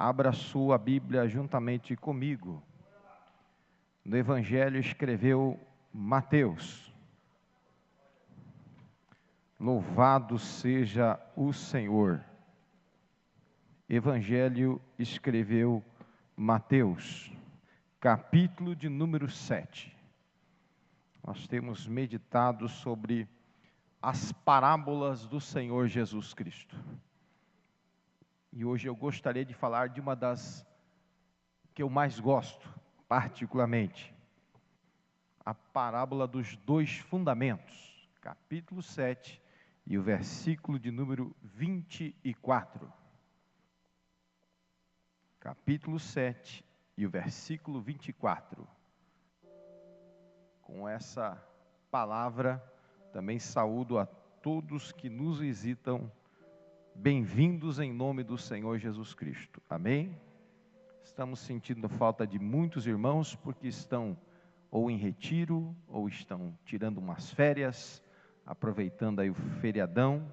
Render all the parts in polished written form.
Abra sua Bíblia juntamente comigo. No Evangelho escreveu Mateus. Louvado seja o Senhor. Evangelho escreveu Mateus, capítulo de número 7. Nós temos meditado sobre as parábolas do Senhor Jesus Cristo. E hoje eu gostaria de falar de uma das que eu mais gosto, particularmente. A parábola dos dois fundamentos, capítulo 7 e o versículo de número 24. Capítulo 7 e o versículo 24. Com essa palavra, também saúdo a todos que nos visitam. Bem-vindos em nome do Senhor Jesus Cristo. Amém? Estamos sentindo falta de muitos irmãos, porque estão ou em retiro, ou estão tirando umas férias, aproveitando aí o feriadão.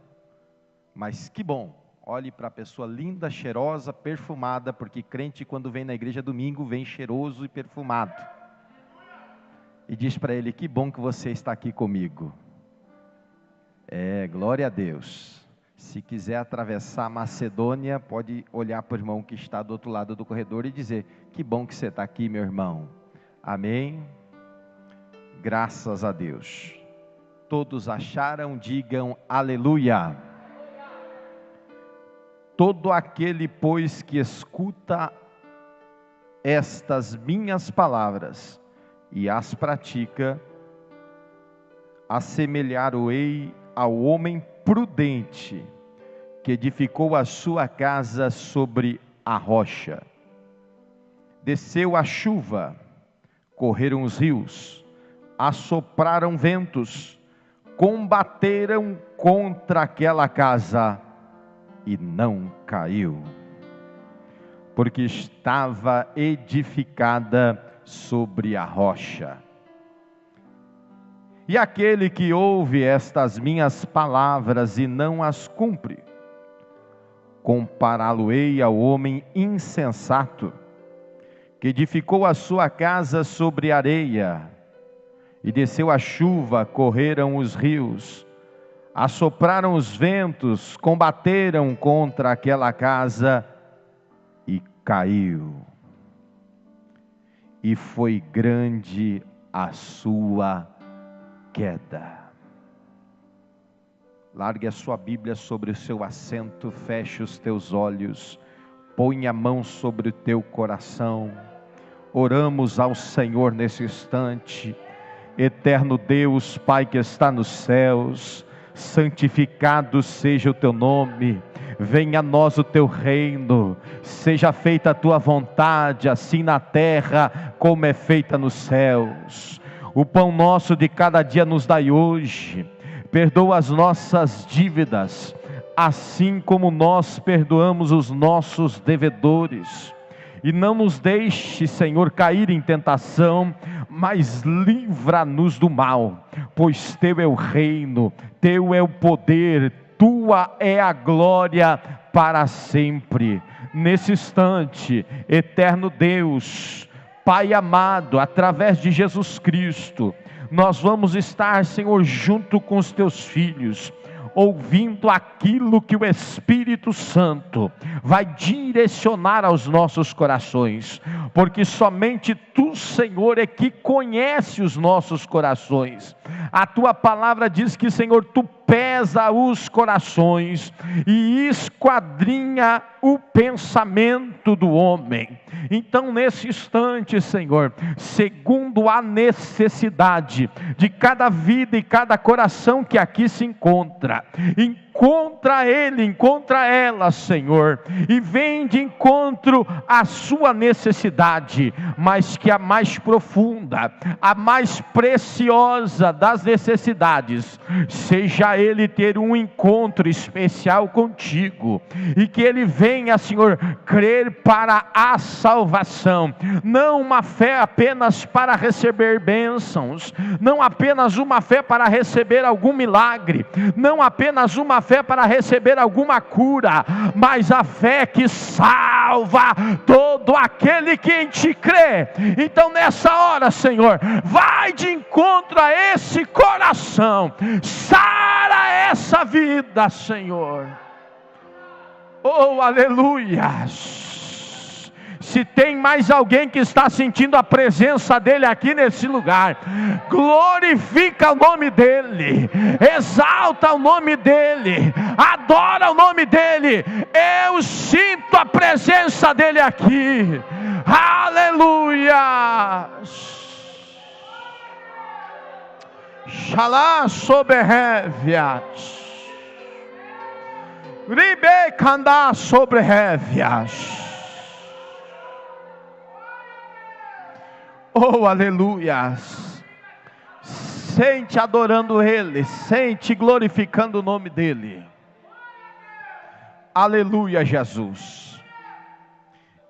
Mas que bom, olhe para a pessoa linda, cheirosa, perfumada, porque crente quando vem na igreja domingo, vem cheiroso e perfumado. E diz para ele, que bom que você está aqui comigo. Glória a Deus. Se quiser atravessar a Macedônia, pode olhar para o irmão que está do outro lado do corredor e dizer, que bom que você está aqui, meu irmão. Amém? Graças a Deus. Todos acharam, digam aleluia. Todo aquele, pois, que escuta estas minhas palavras e as pratica, assemelhar-o-ei ao homem prudente, que edificou a sua casa sobre a rocha. Desceu a chuva, correram os rios, assopraram ventos, combateram contra aquela casa e não caiu, porque estava edificada sobre a rocha. E aquele que ouve estas minhas palavras e não as cumpre, compará-lo-ei ao homem insensato, que edificou a sua casa sobre areia, e desceu a chuva, correram os rios, assopraram os ventos, combateram contra aquela casa, e caiu. E foi grande a sua queda. Largue a sua Bíblia sobre o seu assento, feche os teus olhos, põe a mão sobre o teu coração. Oramos ao Senhor nesse instante. Eterno Deus, Pai que está nos céus, santificado seja o teu nome. Venha a nós o teu reino, seja feita a tua vontade, assim na terra como é feita nos céus. O pão nosso de cada dia nos dai hoje. Perdoa as nossas dívidas, assim como nós perdoamos os nossos devedores. E não nos deixe, Senhor, cair em tentação, mas livra-nos do mal. Pois teu é o reino, teu é o poder, tua é a glória para sempre. Nesse instante, eterno Deus, Pai amado, através de Jesus Cristo, nós vamos estar, Senhor, junto com os teus filhos, ouvindo aquilo que o Espírito Santo vai direcionar aos nossos corações, porque somente tu, Senhor, é que conhece os nossos corações. A tua palavra diz que, Senhor, tu pesa os corações e esquadrinha o pensamento do homem. Então, nesse instante, Senhor, segundo a necessidade de cada vida e cada coração que aqui se encontra, encontra ele, encontra ela, Senhor, e vem de encontro à sua necessidade, mas que a mais profunda, a mais preciosa das necessidades, seja ele ter um encontro especial contigo, e que ele venha, Senhor, crer para a salvação, não uma fé apenas para receber bênçãos, não apenas uma fé para receber algum milagre, não apenas uma fé para receber alguma cura, mas a fé que salva todo aquele que em ti crê. Então nessa hora, Senhor, vai de encontro a esse coração, sara essa vida, Senhor. Oh, aleluias. Se tem mais alguém que está sentindo a presença dEle aqui nesse lugar, glorifica o nome dEle, exalta o nome dEle, adora o nome dEle. Eu sinto a presença dEle aqui, aleluia. Shalá sobrehévias, ribe candá sobrehévias. Oh, aleluias. Sente adorando Ele, sente glorificando o nome dEle. Aleluia, Jesus.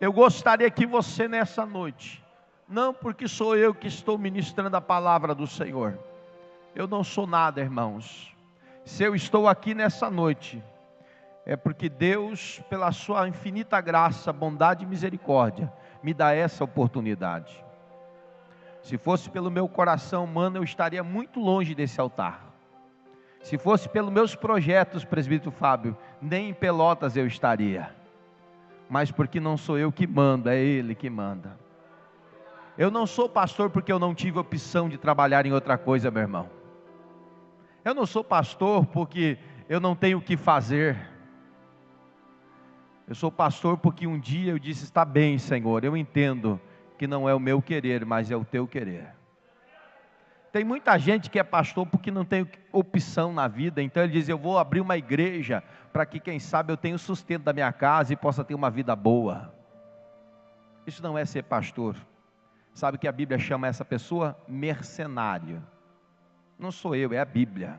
Eu gostaria que você nessa noite, não porque sou eu que estou ministrando a palavra do Senhor, eu não sou nada, irmãos. Se eu estou aqui nessa noite, é porque Deus, pela sua infinita graça, bondade e misericórdia, me dá essa oportunidade. Se fosse pelo meu coração humano, eu estaria muito longe desse altar. Se fosse pelos meus projetos, presbítero Fábio, nem em Pelotas eu estaria. Mas porque não sou eu que mando, é Ele que manda. Eu não sou pastor porque eu não tive opção de trabalhar em outra coisa, meu irmão. Eu não sou pastor porque eu não tenho o que fazer. Eu sou pastor porque um dia eu disse: está bem, Senhor, eu entendo que não é o meu querer, mas é o teu querer. Tem muita gente que é pastor porque não tem opção na vida, então ele diz: eu vou abrir uma igreja para que quem sabe eu tenha o sustento da minha casa e possa ter uma vida boa. Isso não é ser pastor. Sabe que a Bíblia chama essa pessoa mercenário? Não sou eu, é a Bíblia.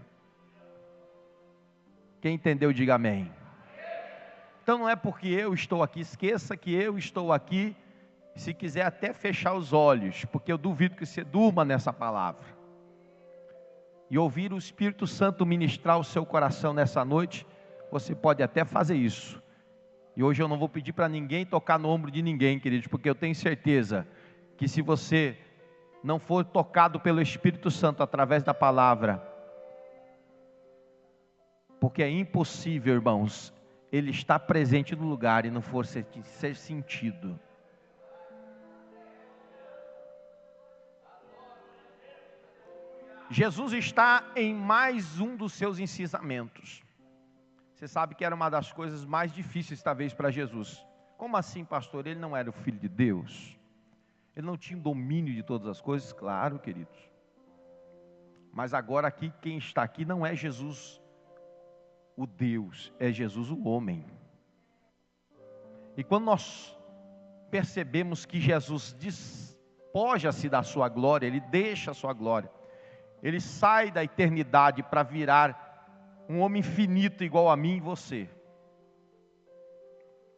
Quem entendeu, diga amém. Então não é porque eu estou aqui, esqueça que eu estou aqui. Se quiser até fechar os olhos, porque eu duvido que você durma nessa palavra, e ouvir o Espírito Santo ministrar o seu coração nessa noite, você pode até fazer isso. E hoje eu não vou pedir para ninguém tocar no ombro de ninguém, queridos, porque eu tenho certeza que se você não for tocado pelo Espírito Santo através da palavra, porque é impossível, irmãos, Ele está presente no lugar e não for ser sentido. Jesus está em mais um dos seus ensinamentos. Você sabe que era uma das coisas mais difíceis talvez para Jesus. Como assim, pastor? Ele não era o Filho de Deus? Ele não tinha o domínio de todas as coisas? Claro, queridos. Mas agora aqui, quem está aqui não é Jesus o Deus, é Jesus o homem. E quando nós percebemos que Jesus despoja-se da sua glória, Ele deixa a sua glória, Ele sai da eternidade para virar um homem finito igual a mim e você.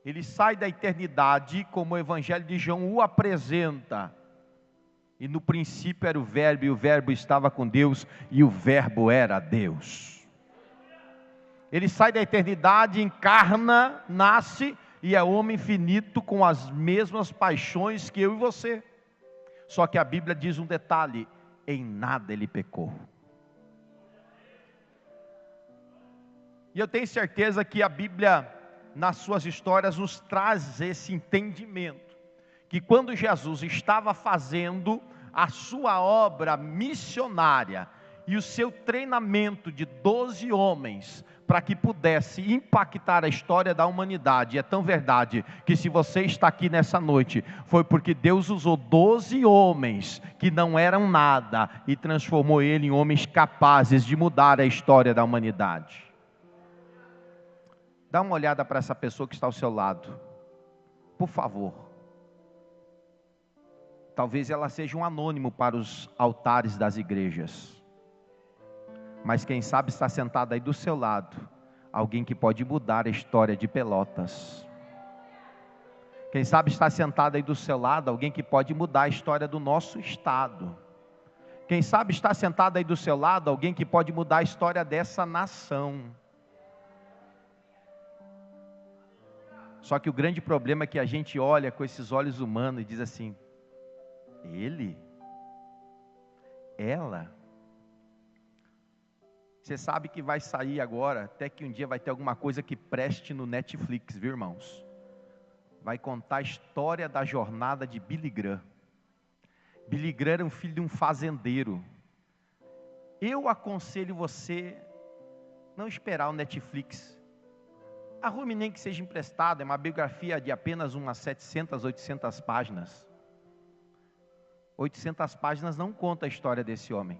Ele sai da eternidade, como o Evangelho de João o apresenta. E no princípio era o Verbo, e o Verbo estava com Deus, e o Verbo era Deus. Ele sai da eternidade, encarna, nasce, e é homem finito com as mesmas paixões que eu e você. Só que a Bíblia diz um detalhe: em nada ele pecou. E eu tenho certeza que a Bíblia, nas suas histórias, nos traz esse entendimento, que quando Jesus estava fazendo a sua obra missionária, e o seu treinamento de 12 homens, para que pudesse impactar a história da humanidade, é tão verdade, que se você está aqui nessa noite, foi porque Deus usou 12 homens, que não eram nada, e transformou ele em homens capazes de mudar a história da humanidade. Dá uma olhada para essa pessoa que está ao seu lado, por favor. Talvez ela seja um anônimo para os altares das igrejas, mas quem sabe está sentado aí do seu lado alguém que pode mudar a história de Pelotas. Quem sabe está sentado aí do seu lado alguém que pode mudar a história do nosso estado. Quem sabe está sentado aí do seu lado alguém que pode mudar a história dessa nação. Só que o grande problema é que a gente olha com esses olhos humanos e diz assim: ele? Ela? Você sabe que vai sair agora, até que um dia vai ter alguma coisa que preste no Netflix, viu, irmãos? Vai contar a história da jornada de Billy Graham. Billy Graham era um filho de um fazendeiro. Eu aconselho você não esperar o Netflix. Arrume nem que seja emprestado, é uma biografia de apenas umas 700, 800 páginas. 800 páginas não conta a história desse homem.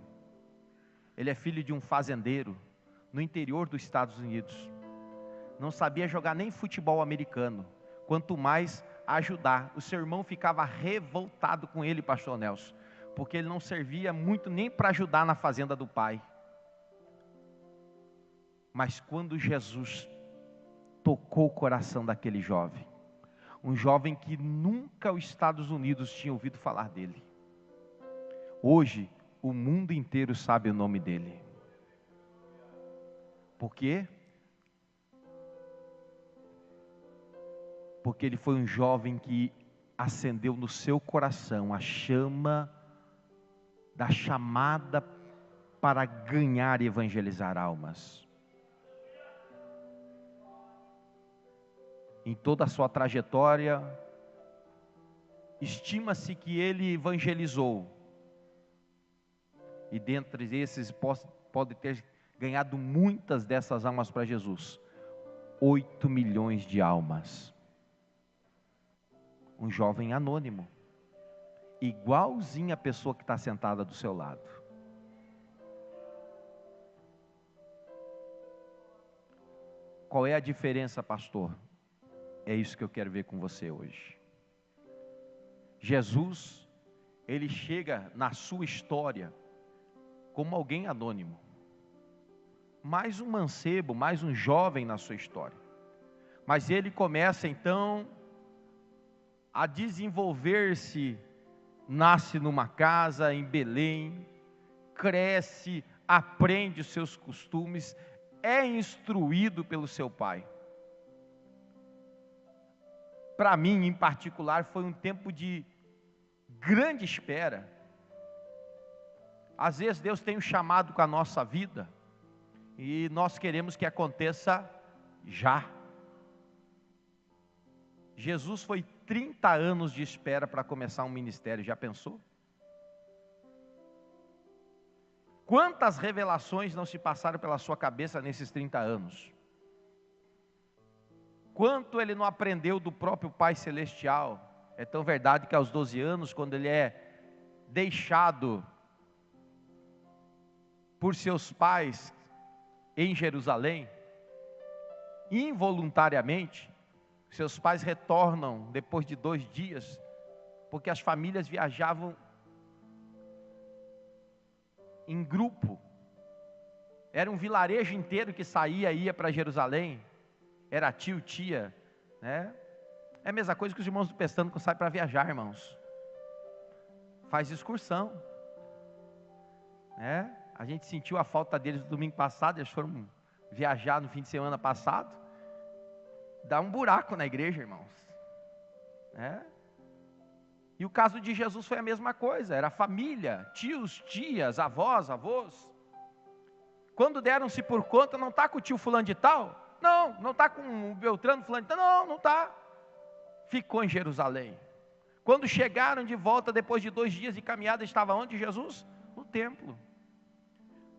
Ele é filho de um fazendeiro no interior dos Estados Unidos. Não sabia jogar nem futebol americano, quanto mais ajudar. O seu irmão ficava revoltado com ele, pastor Nelson, porque ele não servia muito nem para ajudar na fazenda do pai. Mas quando Jesus tocou o coração daquele jovem, um jovem que nunca os Estados Unidos tinha ouvido falar dele, hoje o mundo inteiro sabe o nome dele. Por quê? Porque ele foi um jovem que acendeu no seu coração a chama da chamada para ganhar e evangelizar almas. Em toda a sua trajetória, estima-se que ele evangelizou, e dentre esses pode ter ganhado muitas dessas almas para Jesus. 8 milhões de almas. Um jovem anônimo, igualzinho a pessoa que está sentada do seu lado. Qual é a diferença, pastor? É isso que eu quero ver com você hoje. Jesus, ele chega na sua história como alguém anônimo, mais um mancebo, mais um jovem na sua história. Mas ele começa então a desenvolver-se, nasce numa casa em Belém, cresce, aprende os seus costumes, é instruído pelo seu pai. Para mim, em particular, foi um tempo de grande espera. Às vezes Deus tem um chamado com a nossa vida, e nós queremos que aconteça já. Jesus foi 30 anos de espera para começar um ministério, já pensou? Quantas revelações não se passaram pela sua cabeça nesses 30 anos? Quanto ele não aprendeu do próprio Pai Celestial? É tão verdade que aos 12 anos, quando ele é deixado por seus pais em Jerusalém, involuntariamente, seus pais retornam depois de 2 dias, porque as famílias viajavam em grupo. Era um vilarejo inteiro que saía e ia para Jerusalém. Era tio, tia, né? É a mesma coisa que os irmãos do Pestano que saem para viajar, irmãos. Faz excursão, né? A gente sentiu a falta deles no domingo passado, eles foram viajar no fim de semana passado. Dá um buraco na igreja, irmãos, né? E o caso de Jesus foi a mesma coisa, era família, tios, tias, avós, avós. Quando deram-se por conta, não está com o tio fulano de tal? Não está com o Beltrano fulano de tal? Não está. Ficou em Jerusalém. Quando chegaram de volta, depois de 2 dias de caminhada, estava onde Jesus? No templo.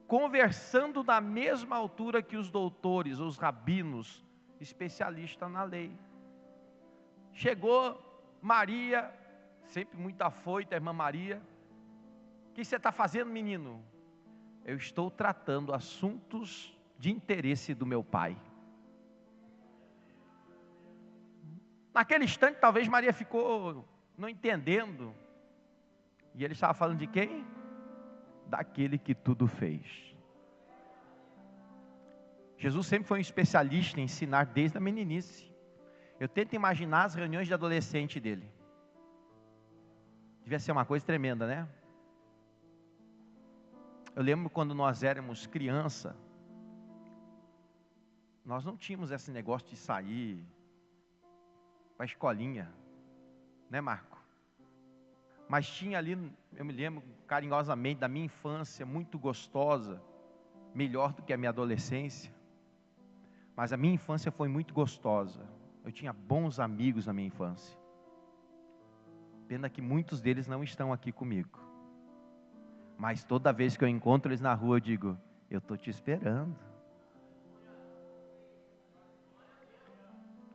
Conversando na mesma altura que os doutores, os rabinos, especialistas na lei. Chegou Maria, sempre muito afoita, a irmã Maria. O que você está fazendo, menino? Eu estou tratando assuntos de interesse do meu pai. Naquele instante, talvez Maria ficou não entendendo. E ele estava falando de quem? Daquele que tudo fez. Jesus sempre foi um especialista em ensinar desde a meninice. Eu tento imaginar as reuniões de adolescente dele. Devia ser uma coisa tremenda, né? Eu lembro quando nós éramos criança, nós não tínhamos esse negócio de sair para a escolinha, né, Marco? Mas tinha ali, eu me lembro carinhosamente da minha infância, muito gostosa, melhor do que a minha adolescência, mas a minha infância foi muito gostosa. Eu tinha bons amigos na minha infância. Pena que muitos deles não estão aqui comigo, mas toda vez que eu encontro eles na rua, eu digo: eu estou te esperando.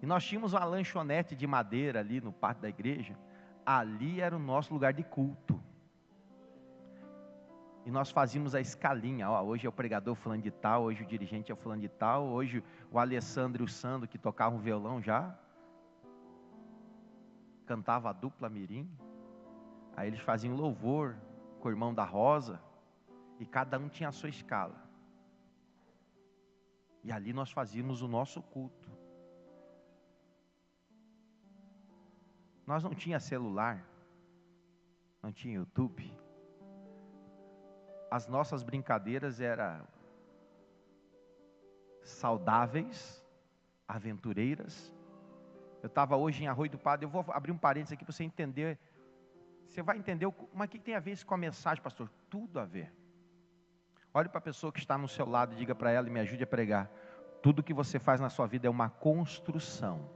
E nós tínhamos uma lanchonete de madeira ali no pátio da igreja. Ali era o nosso lugar de culto. E nós fazíamos a escalinha. Hoje é o pregador fulano de tal, hoje o dirigente é o fulano de tal, hoje o Alessandro e o Sandro, que tocavam violão já, cantava a dupla mirim. Aí eles faziam louvor com o irmão da Rosa, e cada um tinha a sua escala. E ali nós fazíamos o nosso culto. Nós não tinha celular, não tinha YouTube. As nossas brincadeiras eram saudáveis, aventureiras. Eu estava hoje em Arroio do Padre, eu vou abrir um parênteses aqui para você entender. Você vai entender, mas o que tem a ver isso com a mensagem, pastor? Tudo a ver. Olhe para a pessoa que está no seu lado e diga para ela e me ajude a pregar. Tudo que você faz na sua vida é uma construção.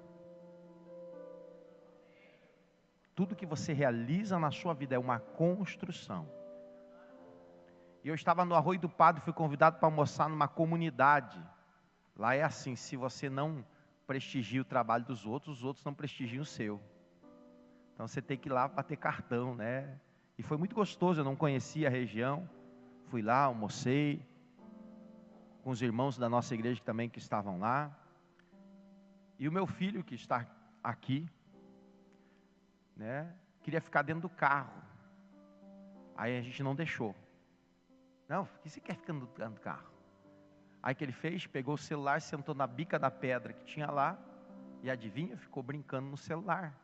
Tudo que você realiza na sua vida é uma construção. E eu estava no Arroio do Padre, fui convidado para almoçar numa comunidade. Lá é assim, se você não prestigia o trabalho dos outros, os outros não prestigiam o seu. Então você tem que ir lá bater cartão, né? E foi muito gostoso, eu não conhecia a região. Fui lá, almocei com os irmãos da nossa igreja também que estavam lá. E o meu filho que está aqui, né, queria ficar dentro do carro. Aí a gente não deixou. Não, por que você quer ficar dentro do carro? Aí que ele fez, pegou o celular, sentou na bica da pedra que tinha lá, e adivinha, ficou brincando no celular.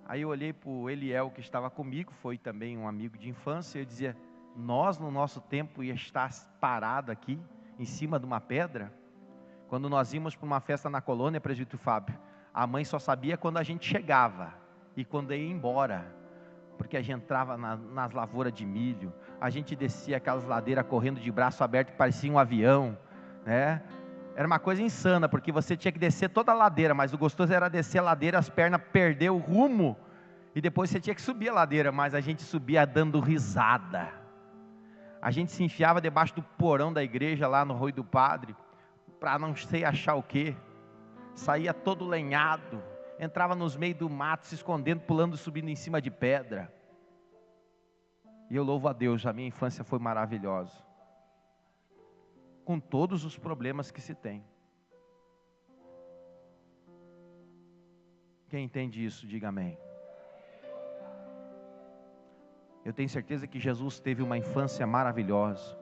Aí eu olhei para o Eliel que estava comigo, foi também um amigo de infância, e eu dizia: nós no nosso tempo ia estar parado aqui, em cima de uma pedra, quando nós íamos para uma festa na colônia, presbítero Fábio, a mãe só sabia quando a gente chegava, e quando ia embora, porque a gente entrava nas lavouras de milho, a gente descia aquelas ladeiras correndo de braço aberto que parecia um avião, né? Era uma coisa insana, porque você tinha que descer toda a ladeira, mas o gostoso era descer a ladeira, as pernas perder o rumo, e depois você tinha que subir a ladeira, mas a gente subia dando risada. A gente se enfiava debaixo do porão da igreja lá no Arroio do Padre, para não sei achar o quê, saía todo lenhado, entrava nos meios do mato, se escondendo, pulando, subindo em cima de pedra. E eu louvo a Deus, a minha infância foi maravilhosa, com todos os problemas que se tem. Quem entende isso, diga amém. Eu tenho certeza que Jesus teve uma infância maravilhosa.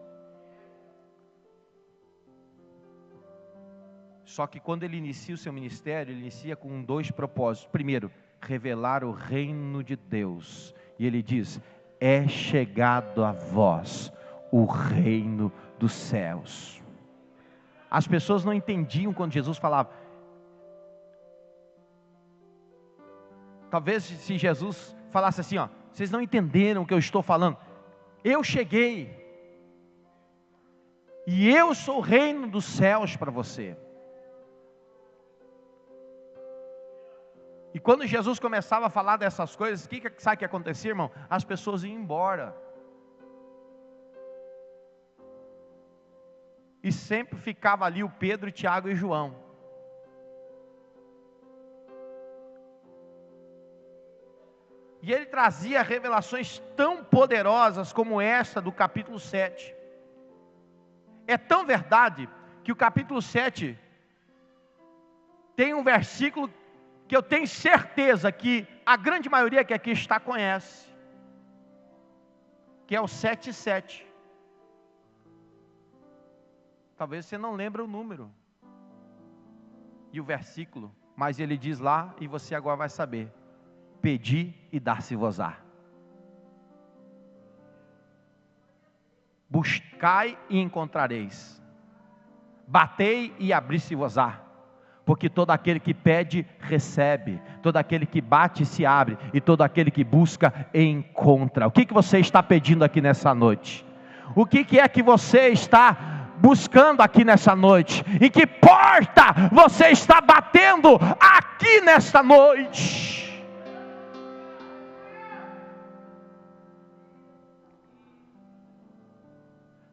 Só que quando ele inicia o seu ministério, ele inicia com dois propósitos. Primeiro, revelar o reino de Deus. E ele diz: é chegado a vós o reino dos céus. As pessoas não entendiam quando Jesus falava. Talvez se Jesus falasse assim, ó: vocês não entenderam o que eu estou falando. Eu cheguei. E eu sou o reino dos céus para você. E quando Jesus começava a falar dessas coisas, sabe o que acontecia, irmão? As pessoas iam embora. E sempre ficava ali o Pedro, Tiago e João. E ele trazia revelações tão poderosas como essa do capítulo 7. É tão verdade que o capítulo 7 tem um versículo que eu tenho certeza que a grande maioria que aqui está conhece, que é o 7:7. Talvez você não lembre o número e o versículo, mas ele diz lá, e você agora vai saber: pedi e dar-se-vos-á. Buscai e encontrareis. Batei e abri-se-vos-á. Porque todo aquele que pede, recebe. Todo aquele que bate, se abre. E todo aquele que busca, encontra. O que você está pedindo aqui nessa noite? O que é que você está buscando aqui nessa noite? Em que porta você está batendo aqui nesta noite?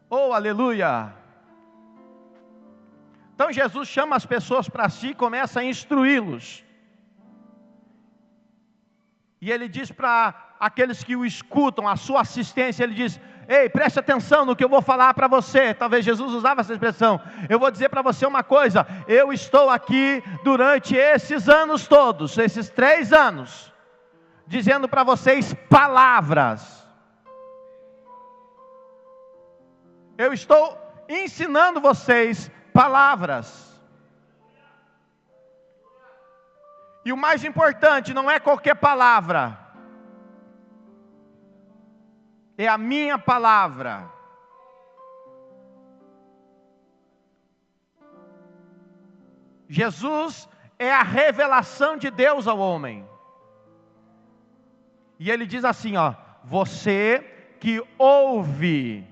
Oh, aleluia! Então Jesus chama as pessoas para si e começa a instruí-los. E ele diz para aqueles que o escutam, a sua assistência, ele diz: ei, preste atenção no que eu vou falar para você. Talvez Jesus usava essa expressão. Eu vou dizer para você uma coisa: eu estou aqui durante esses anos todos, esses 3 anos, dizendo para vocês palavras. Eu estou ensinando vocês palavras. E o mais importante não é qualquer palavra, é a minha palavra. Jesus é a revelação de Deus ao homem. E ele diz assim, ó: você que ouve.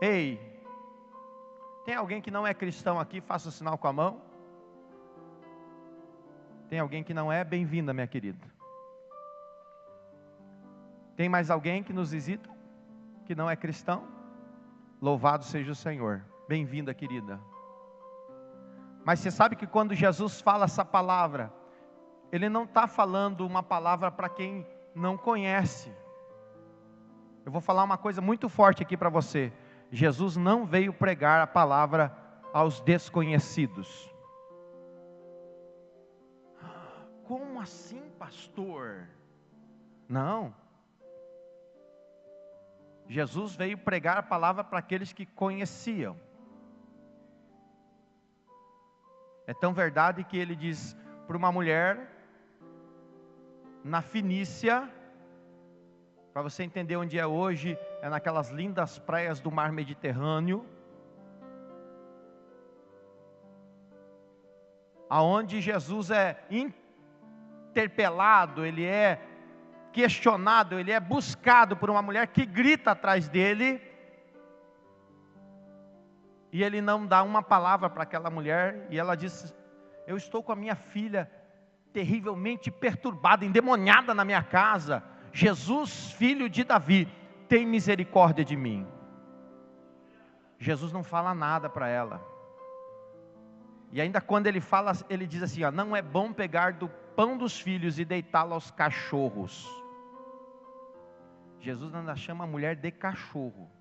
Ei, tem alguém que não é cristão aqui? Faça o sinal com a mão. Tem alguém que não é? Bem-vinda, minha querida. Tem mais alguém que nos visita, que não é cristão? Louvado seja o Senhor. Bem-vinda, querida. Mas você sabe que quando Jesus fala essa palavra, Ele não está falando uma palavra para quem não conhece. Eu vou falar uma coisa muito forte aqui para você. Jesus não veio pregar a palavra aos desconhecidos. Como assim, pastor? Não. Jesus veio pregar a palavra para aqueles que conheciam. É tão verdade que ele diz para uma mulher na Fenícia, para você entender onde é hoje, é naquelas lindas praias do mar Mediterrâneo, aonde Jesus é interpelado, ele é questionado, ele é buscado por uma mulher que grita atrás dele, e ele não dá uma palavra para aquela mulher, e ela diz: eu estou com a minha filha terrivelmente perturbada, endemoniada na minha casa. Jesus, filho de Davi, tem misericórdia de mim. Jesus não fala nada para ela. E ainda quando ele fala, ele diz assim, ó: não é bom pegar do pão dos filhos e deitá-lo aos cachorros. Jesus ainda chama a mulher de cachorro.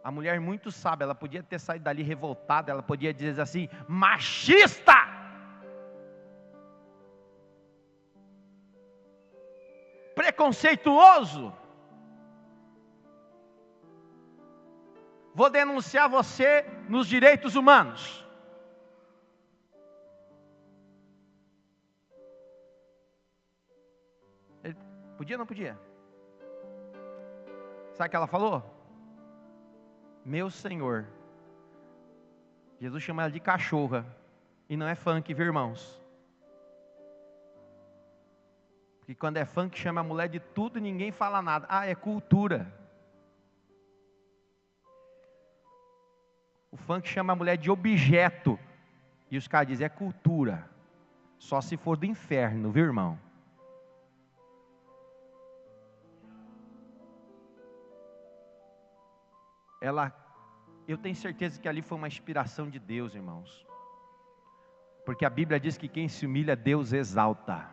A mulher muito sábia, ela podia ter saído dali revoltada, ela podia dizer assim: machista! Preconceituoso! Vou denunciar você nos direitos humanos. Ele podia ou não podia? Sabe o que ela falou? Meu Senhor. Jesus chama ela de cachorra. E não é funk, viu, irmãos? Porque quando é funk chama a mulher de tudo e ninguém fala nada. Ah, é cultura. O funk chama a mulher de objeto. E os caras dizem: é cultura. Só se for do inferno, viu, irmão? Eu tenho certeza que ali foi uma inspiração de Deus, irmãos. Porque a Bíblia diz que quem se humilha, Deus exalta.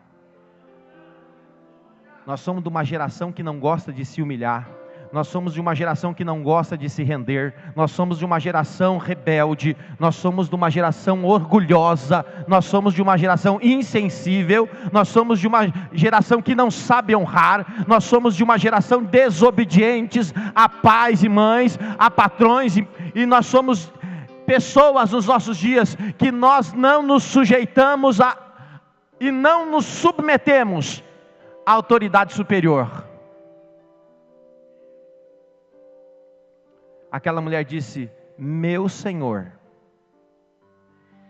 Nós somos de uma geração que não gosta de se humilhar. Nós somos de uma geração que não gosta de se render. Nós somos de uma geração rebelde. Nós somos de uma geração orgulhosa. Nós somos de uma geração insensível. Nós somos de uma geração que não sabe honrar. Nós somos de uma geração desobedientes a pais e mães, a patrões. E nós somos pessoas nos nossos dias que nós não nos sujeitamos e não nos submetemos à autoridade superior. Aquela mulher disse: meu Senhor.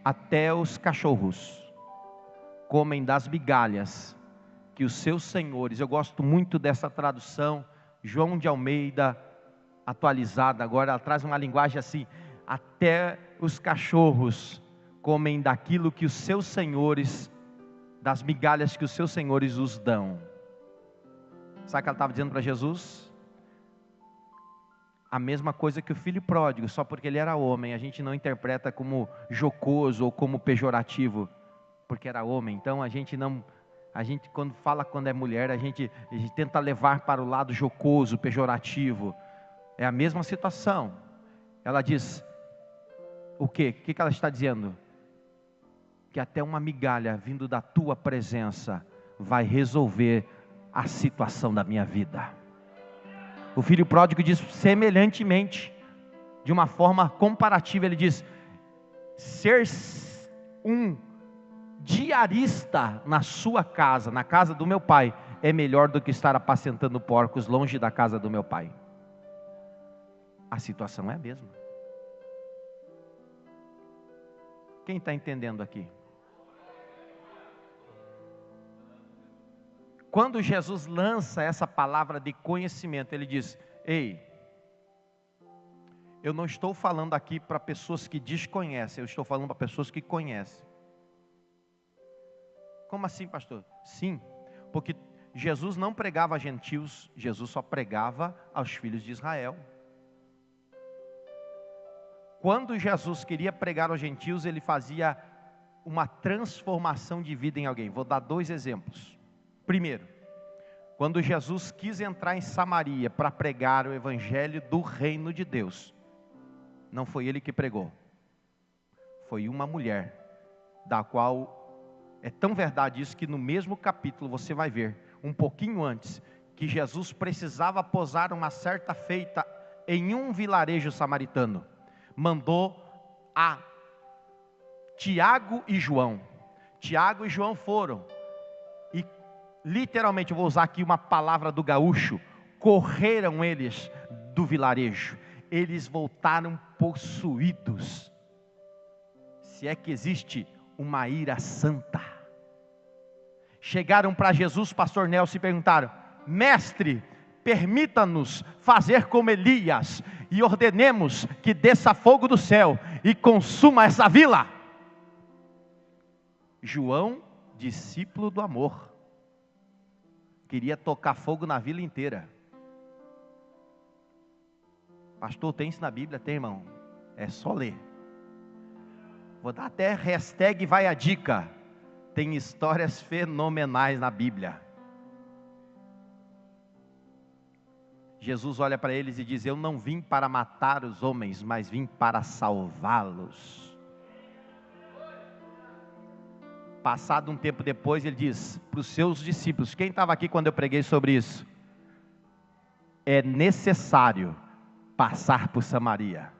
até os cachorros comem das migalhas que os seus senhores, eu gosto muito dessa tradução, João de Almeida, atualizada agora, ela traz uma linguagem assim, até os cachorros comem daquilo que os seus senhores, das migalhas que os seus senhores os dão. Sabe o que ela estava dizendo para Jesus? A mesma coisa que o filho pródigo, só porque ele era homem, a gente não interpreta como jocoso ou como pejorativo, porque era homem. Então a gente quando fala quando é mulher, a gente tenta levar para o lado jocoso, pejorativo. É a mesma situação. Ela diz, o quê? O que ela está dizendo? Que até uma migalha vindo da tua presença vai resolver a situação da minha vida. O filho pródigo diz semelhantemente, de uma forma comparativa, ele diz, ser um diarista na sua casa, na casa do meu pai, é melhor do que estar apacentando porcos longe da casa do meu pai. A situação é a mesma. Quem está entendendo aqui? Quando Jesus lança essa palavra de conhecimento, ele diz, ei, eu não estou falando aqui para pessoas que desconhecem, eu estou falando para pessoas que conhecem. Como assim, pastor? Sim, porque Jesus não pregava a gentios, Jesus só pregava aos filhos de Israel. Quando Jesus queria pregar aos gentios, ele fazia uma transformação de vida em alguém. Vou dar 2 exemplos. Primeiro, quando Jesus quis entrar em Samaria para pregar o evangelho do reino de Deus, não foi ele que pregou, foi uma mulher, da qual é tão verdade isso que no mesmo capítulo você vai ver, um pouquinho antes, que Jesus precisava posar uma certa feita em um vilarejo samaritano, mandou a Tiago e João. Tiago e João foram, e literalmente, eu vou usar aqui uma palavra do gaúcho, correram eles do vilarejo, eles voltaram possuídos, se é que existe uma ira santa. Chegaram para Jesus, pastor Nelson, e perguntaram, mestre, permita-nos fazer como Elias, e ordenemos que desça fogo do céu, e consuma essa vila. João, discípulo do amor, queria tocar fogo na vila inteira. Pastor, tem isso na Bíblia? Tem, irmão? É só ler. Vou dar até hashtag vai a dica. Tem histórias fenomenais na Bíblia. Jesus olha para eles e diz, eu não vim para matar os homens, mas vim para salvá-los. Passado um tempo depois, ele diz para os seus discípulos, quem estava aqui quando eu preguei sobre isso? É necessário passar por Samaria.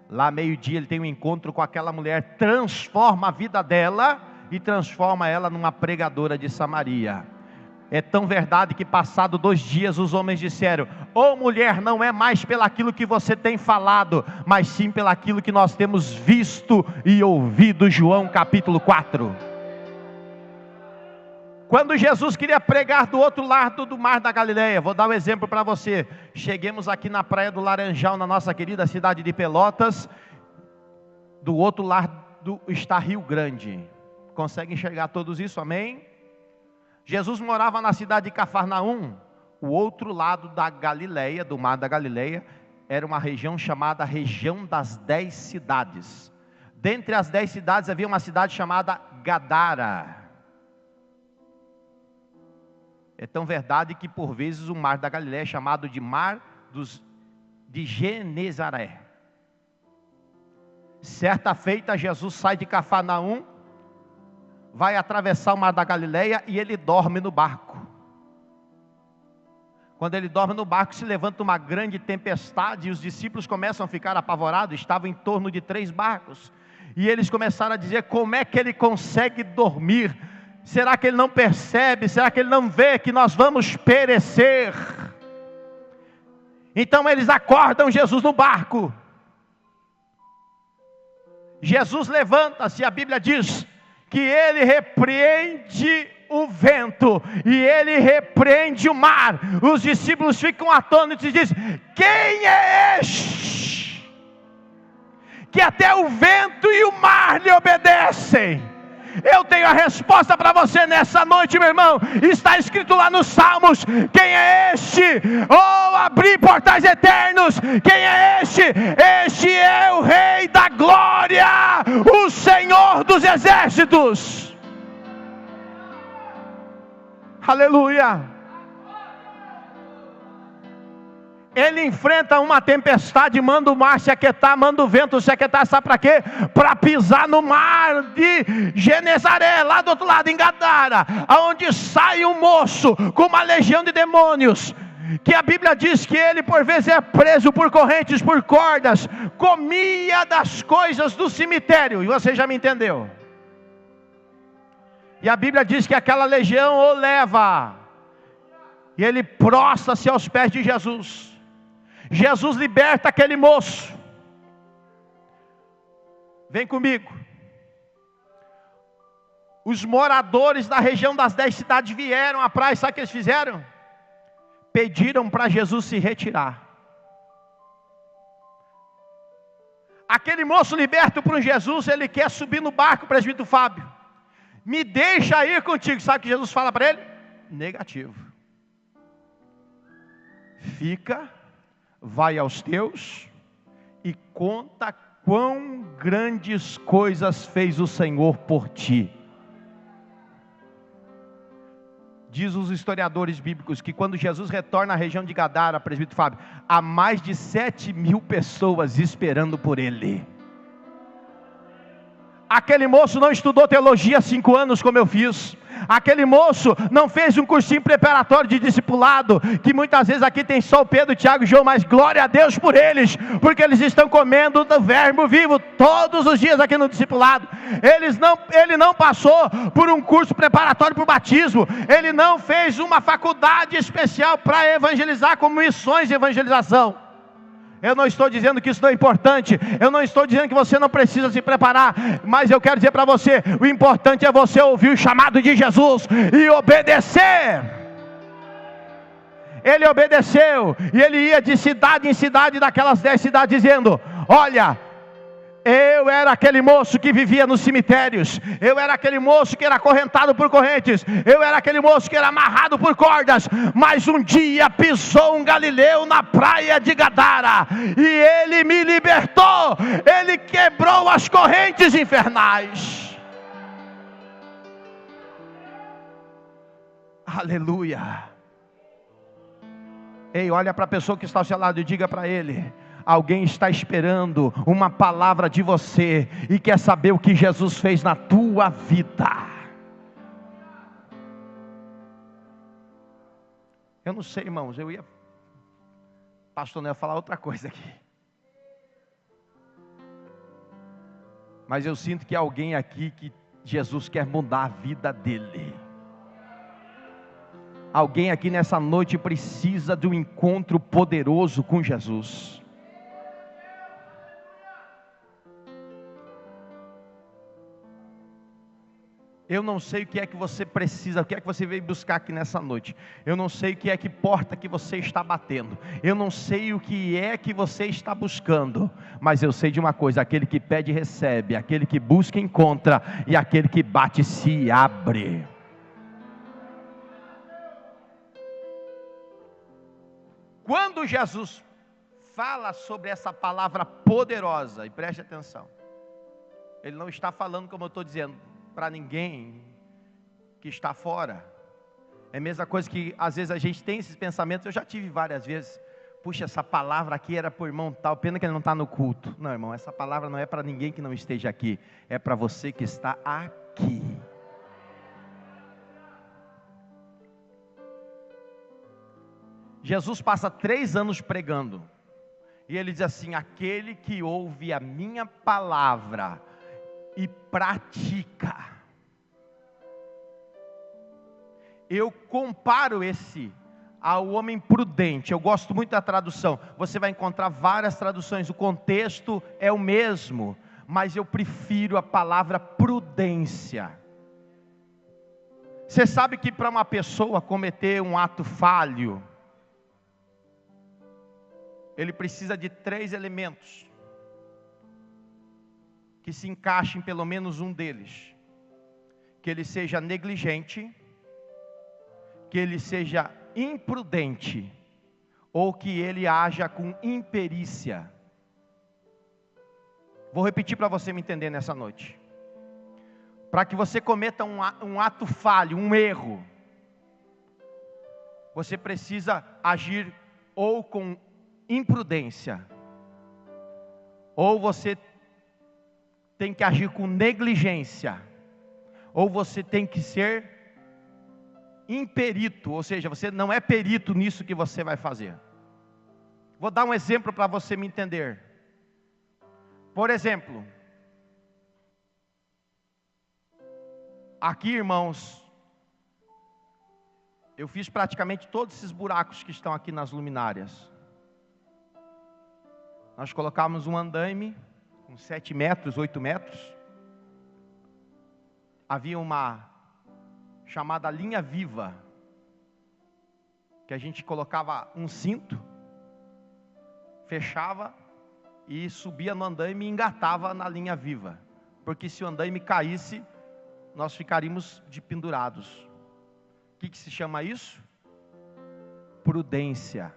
Lá meio-dia ele tem um encontro com aquela mulher, transforma a vida dela e transforma ela numa pregadora de Samaria. É tão verdade que passado 2 dias os homens disseram, ô mulher, não é mais pelaquilo que você tem falado, mas sim pelaquilo que nós temos visto e ouvido. João capítulo 4. Quando Jesus queria pregar do outro lado do mar da Galileia, vou dar um exemplo para você. Cheguemos aqui na praia do Laranjal, na nossa querida cidade de Pelotas. Do outro lado está Rio Grande. Consegue enxergar todos isso, amém? Jesus morava na cidade de Cafarnaum. O outro lado da Galileia, do mar da Galileia, era uma região chamada região das 10 cidades. Dentre as 10 cidades havia uma cidade chamada Gadara. É tão verdade que por vezes o mar da Galileia é chamado de mar de Genezaré. Certa feita Jesus sai de Cafarnaum, vai atravessar o mar da Galileia e ele dorme no barco. Quando ele dorme no barco, se levanta uma grande tempestade e os discípulos começam a ficar apavorados. Estavam em torno de 3 barcos e eles começaram a dizer, como é que ele consegue dormir? Será que ele não percebe? Será que ele não vê que nós vamos perecer? Então eles acordam Jesus no barco. Jesus levanta-se, a Bíblia diz que ele repreende o vento e ele repreende o mar. Os discípulos ficam atônitos e dizem: quem é este que até o vento e o mar lhe obedecem? Eu tenho a resposta para você nessa noite, meu irmão. Está escrito lá nos Salmos: quem é este? Oh, abrir portais eternos. Quem é este? Este é o Rei da Glória, o Senhor dos Exércitos. Aleluia. Ele enfrenta uma tempestade, manda o mar se aquietar, manda o vento se aquietar, sabe para quê? Para pisar no mar de Genezaré, lá do outro lado, em Gadara, aonde sai um moço com uma legião de demônios, que a Bíblia diz que ele por vezes é preso por correntes, por cordas, comia das coisas do cemitério, e você já me entendeu. E a Bíblia diz que aquela legião o leva, e ele prostra-se aos pés de Jesus. Jesus liberta aquele moço. Vem comigo. Os moradores da região das 10 cidades vieram à praia, sabe o que eles fizeram? Pediram para Jesus se retirar. Aquele moço liberto por Jesus, ele quer subir no barco, presbítero Fábio. Me deixa ir contigo. Sabe o que Jesus fala para ele? Negativo. Fica, vai aos teus e conta quão grandes coisas fez o Senhor por ti. Diz os historiadores bíblicos que quando Jesus retorna à região de Gadara, presbítero Fábio, há mais de 7.000 pessoas esperando por ele. Aquele moço não estudou teologia 5 anos como eu fiz. Aquele moço não fez um cursinho preparatório de discipulado, que muitas vezes aqui tem só o Pedro, o Tiago e o João, mas glória a Deus por eles, porque eles estão comendo do verbo vivo todos os dias aqui no discipulado. Ele não passou por um curso preparatório para o batismo, ele não fez uma faculdade especial para evangelizar, como missões de evangelização. Eu não estou dizendo que isso não é importante, eu não estou dizendo que você não precisa se preparar, mas eu quero dizer para você, o importante é você ouvir o chamado de Jesus e obedecer. Ele obedeceu, e ele ia de cidade em cidade daquelas 10 cidades dizendo: olha, eu era aquele moço que vivia nos cemitérios, eu era aquele moço que era acorrentado por correntes, eu era aquele moço que era amarrado por cordas, mas um dia pisou um galileu na praia de Gadara, e ele me libertou, ele quebrou as correntes infernais. Aleluia. Ei, olha para a pessoa que está ao seu lado e diga para ele: alguém está esperando uma palavra de você e quer saber o que Jesus fez na tua vida. Eu não sei, irmãos, pastor, não ia falar outra coisa aqui, mas eu sinto que alguém aqui que Jesus quer mudar a vida dele. Alguém aqui nessa noite precisa de um encontro poderoso com Jesus. Eu não sei o que é que você precisa, o que é que você veio buscar aqui nessa noite. Eu não sei o que é que porta que você está batendo. Eu não sei o que é que você está buscando. Mas eu sei de uma coisa: aquele que pede recebe, aquele que busca encontra, e aquele que bate se abre. Quando Jesus fala sobre essa palavra poderosa, e preste atenção, ele não está falando, como eu estou dizendo, para ninguém que está fora. É a mesma coisa que às vezes a gente tem esses pensamentos. Eu já tive várias vezes: puxa, essa palavra aqui era para o irmão tal, pena que ele não está no culto. Não, irmão, essa palavra não é para ninguém que não esteja aqui, é para você que está aqui. Jesus passa 3 anos pregando, e ele diz assim: aquele que ouve a minha palavra e pratica. Eu comparo esse ao homem prudente. Eu gosto muito da tradução. Você vai encontrar várias traduções, o contexto é o mesmo, mas eu prefiro a palavra prudência. Você sabe que para uma pessoa cometer um ato falho, ele precisa de 3 elementos, que se encaixem em pelo menos um deles. Que ele seja negligente, que ele seja imprudente, ou que ele haja com imperícia. Vou repetir para você me entender nessa noite. Para que você cometa um ato falho, um erro, você precisa agir ou com imprudência, ou você tem que agir com negligência, ou você tem que ser imperito, ou seja, você não é perito nisso que você vai fazer. Vou dar um exemplo para você me entender. Por exemplo, aqui, irmãos, eu fiz praticamente todos esses buracos que estão aqui nas luminárias. Nós colocamos um andaime com 7 metros, 8 metros. Havia uma chamada linha viva, que a gente colocava um cinto, fechava e subia no andaime e engatava na linha viva, porque se o andaime caísse, nós ficaríamos de pendurados. O que se chama isso? Prudência.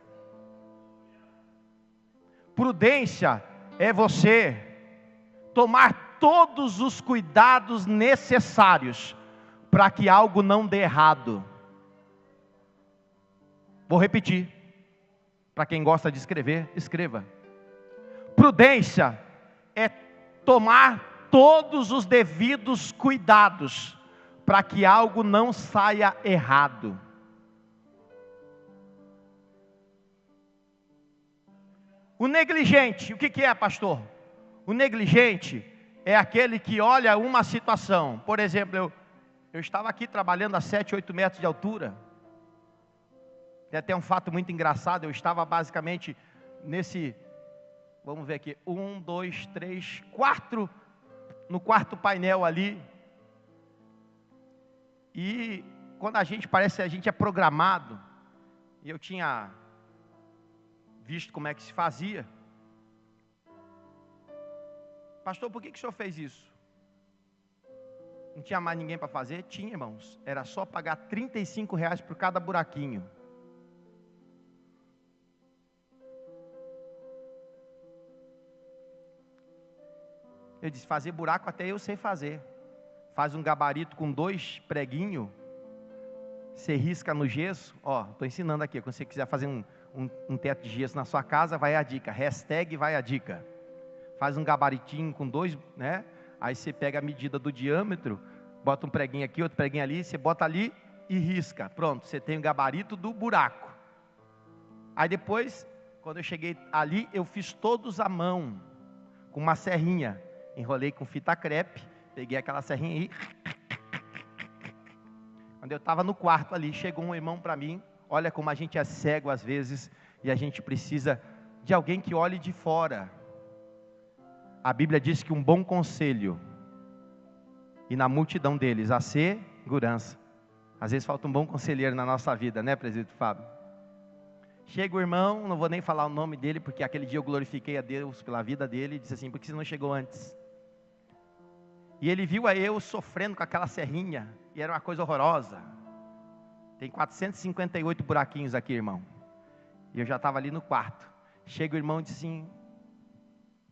Prudência é você tomar todos os cuidados necessários para que algo não dê errado. Vou repetir. Para quem gosta de escrever, escreva. Prudência é tomar todos os devidos cuidados para que algo não saia errado. O negligente, o que é, pastor? O negligente é aquele que olha uma situação. Por exemplo, eu estava aqui trabalhando a 7, 8 metros de altura. Tem até um fato muito engraçado. Eu estava basicamente nesse, vamos ver aqui, 1, 2, 3, 4, no quarto painel ali. E quando a gente é programado, e eu tinha visto como é que se fazia. Pastor, por que o senhor fez isso? Não tinha mais ninguém para fazer? Tinha, irmãos. Era só pagar R$35 por cada buraquinho. Eu disse, fazer buraco até eu sei fazer. Faz um gabarito com 2 preguinhos. Você risca no gesso. Ó, estou ensinando aqui. Quando você quiser fazer um teto de gesso na sua casa, vai a dica. Hashtag vai a dica. Faz um gabaritinho com 2, né? Aí você pega a medida do diâmetro, bota um preguinho aqui, outro preguinho ali, você bota ali e risca. Pronto, você tem o gabarito do buraco. Aí depois, quando eu cheguei ali, eu fiz todos à mão, com uma serrinha. Enrolei com fita crepe, peguei aquela serrinha aí. Quando eu estava no quarto ali, chegou um irmão para mim. Olha como a gente é cego às vezes, e a gente precisa de alguém que olhe de fora. A Bíblia diz que um bom conselho, e na multidão deles, a segurança. Às vezes falta um bom conselheiro na nossa vida, né, presbítero Fábio? Chega o irmão, não vou nem falar o nome dele, porque aquele dia eu glorifiquei a Deus pela vida dele, e disse assim, por que você não chegou antes? E ele viu a eu sofrendo com aquela serrinha, e era uma coisa horrorosa. Tem 458 buraquinhos aqui, irmão. E eu já estava ali no quarto. Chega o irmão e diz assim,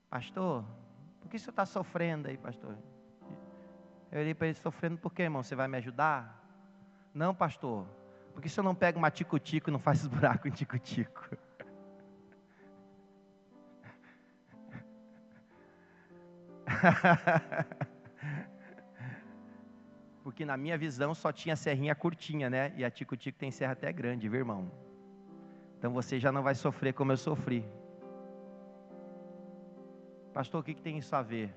pastor, por que o senhor está sofrendo aí, pastor? Eu olhei para ele, sofrendo por quê, irmão? Você vai me ajudar? Não, pastor, por que o senhor não pega uma tico-tico e não faz buraco em tico-tico? Porque na minha visão só tinha serrinha curtinha, né? E a tico-tico tem serra até grande, viu, irmão? Então você já não vai sofrer como eu sofri. Pastor, o que tem isso a ver?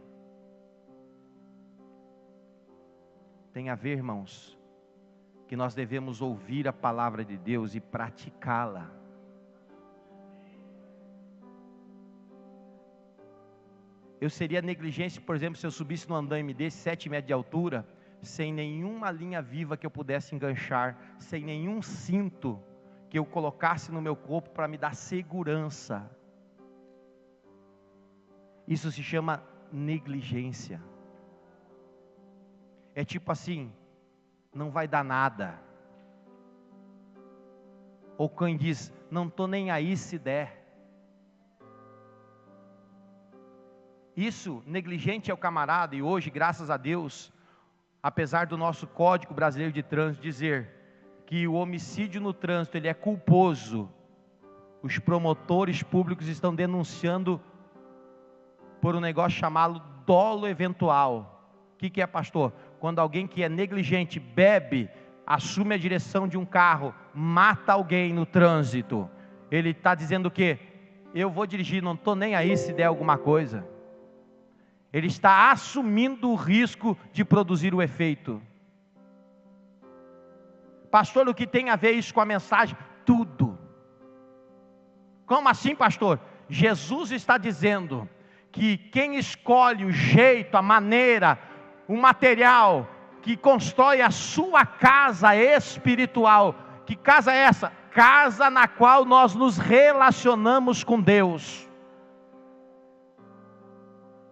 Tem a ver, irmãos, que nós devemos ouvir a palavra de Deus e praticá-la. Eu seria negligente, por exemplo, se eu subisse no andaime desse, 7 metros de altura, sem nenhuma linha viva que eu pudesse enganchar, sem nenhum cinto que eu colocasse no meu corpo para me dar segurança. Isso se chama negligência. É tipo assim, não vai dar nada. Ou quem diz, não estou nem aí se der. Isso, negligente é o camarada, e hoje, graças a Deus, apesar do nosso Código Brasileiro de Trânsito dizer que o homicídio no trânsito ele é culposo, os promotores públicos estão denunciando por um negócio chamado dolo eventual. O que é, pastor? Quando alguém que é negligente, bebe, assume a direção de um carro, mata alguém no trânsito, ele está dizendo o quê? Eu vou dirigir, não estou nem aí se der alguma coisa. Ele está assumindo o risco de produzir o efeito. Pastor, o que tem a ver isso com a mensagem? Tudo. Como assim, pastor? Jesus está dizendo que quem escolhe o jeito, a maneira, o material que constrói a sua casa espiritual, que casa é essa? Casa na qual nós nos relacionamos com Deus.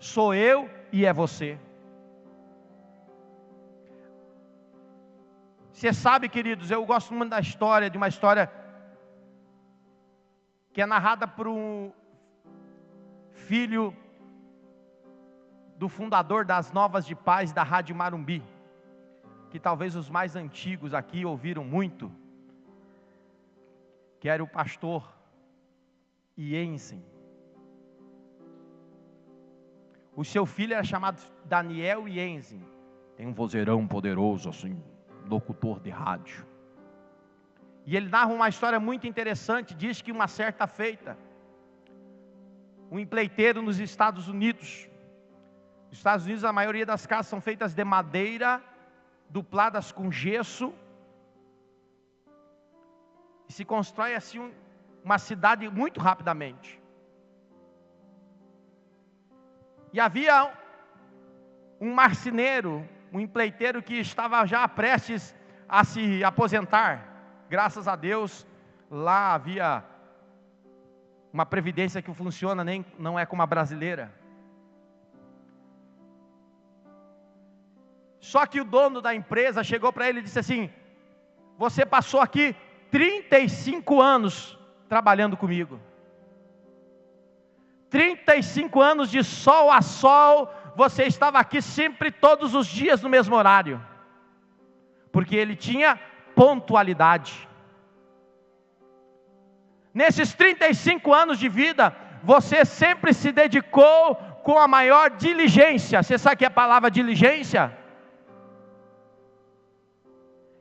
Sou eu e é você. Você sabe, queridos, eu gosto muito de uma história que é narrada por um filho do fundador das Novas de Paz da Rádio Marumbi, que talvez os mais antigos aqui ouviram muito, que era o pastor Iensen. O seu filho era chamado Daniel Iensen. Tem um vozeirão poderoso assim, locutor de rádio. E ele narra uma história muito interessante. Diz que uma certa feita, um empreiteiro nos Estados Unidos, a maioria das casas são feitas de madeira, dupladas com gesso, e se constrói assim uma cidade muito rapidamente. E havia um marceneiro, um empreiteiro que estava já prestes a se aposentar. Graças a Deus, lá havia uma previdência que funciona, não é como a brasileira. Só que o dono da empresa chegou para ele e disse assim: você passou aqui 35 anos trabalhando comigo. 35 anos de sol a sol, você estava aqui sempre, todos os dias no mesmo horário. Porque ele tinha pontualidade. Nesses 35 anos de vida, você sempre se dedicou com a maior diligência. Você sabe o que é a palavra diligência?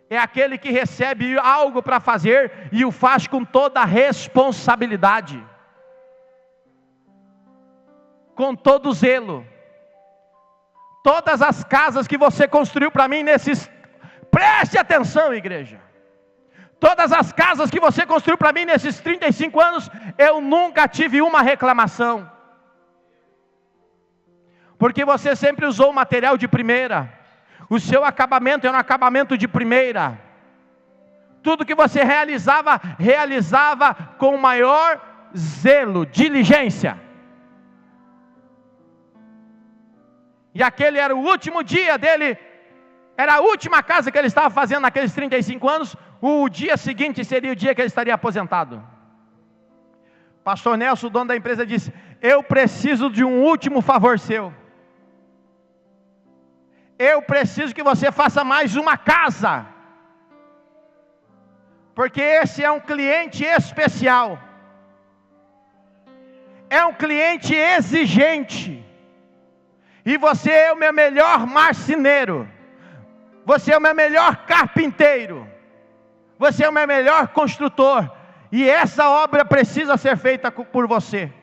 É aquele que recebe algo para fazer e o faz com toda a responsabilidade, com todo zelo. Todas as casas que você construiu para mim preste atenção, igreja. Todas as casas que você construiu para mim nesses 35 anos, eu nunca tive uma reclamação. Porque você sempre usou material de primeira. O seu acabamento era um acabamento de primeira. Tudo que você realizava com o maior zelo, diligência. E aquele era o último dia dele, era a última casa que ele estava fazendo naqueles 35 anos. O dia seguinte seria o dia que ele estaria aposentado. Pastor Nelson, o dono da empresa, disse: eu preciso de um último favor seu. Eu preciso que você faça mais uma casa, porque esse é um cliente especial, é um cliente exigente, e você é o meu melhor marceneiro, você é o meu melhor carpinteiro, você é o meu melhor construtor, e essa obra precisa ser feita por você.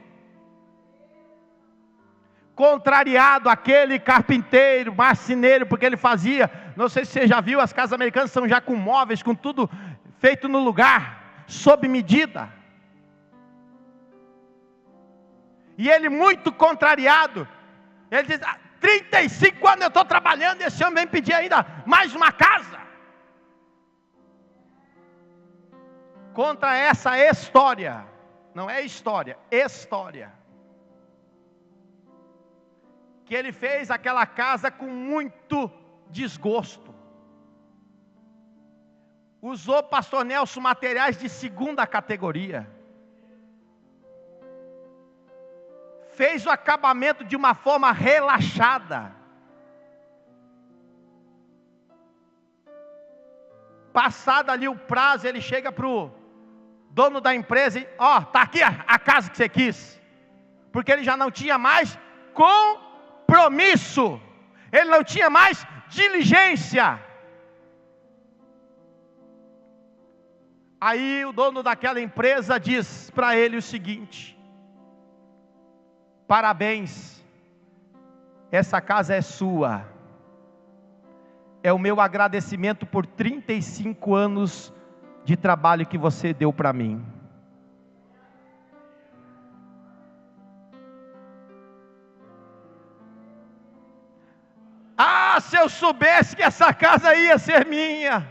Contrariado aquele carpinteiro, marceneiro, porque ele fazia, não sei se você já viu, as casas americanas são já com móveis, com tudo feito no lugar, sob medida. E ele muito contrariado, Ele diz: 35 anos eu estou trabalhando, e esse homem vem pedir ainda mais uma casa. Contra essa história, não é história, história, que ele fez aquela casa com muito desgosto. Usou, pastor Nelson, materiais de segunda categoria. Fez o acabamento de uma forma relaxada. Passado ali o prazo, ele chega para o dono da empresa e: ó, está aqui a casa que você quis. Porque ele já não tinha mais compromisso. Ele não tinha mais diligência. Aí o dono daquela empresa diz para ele o seguinte: parabéns, essa casa é sua. É o meu agradecimento por 35 anos de trabalho que você deu para mim. Ah, se eu soubesse que essa casa ia ser minha.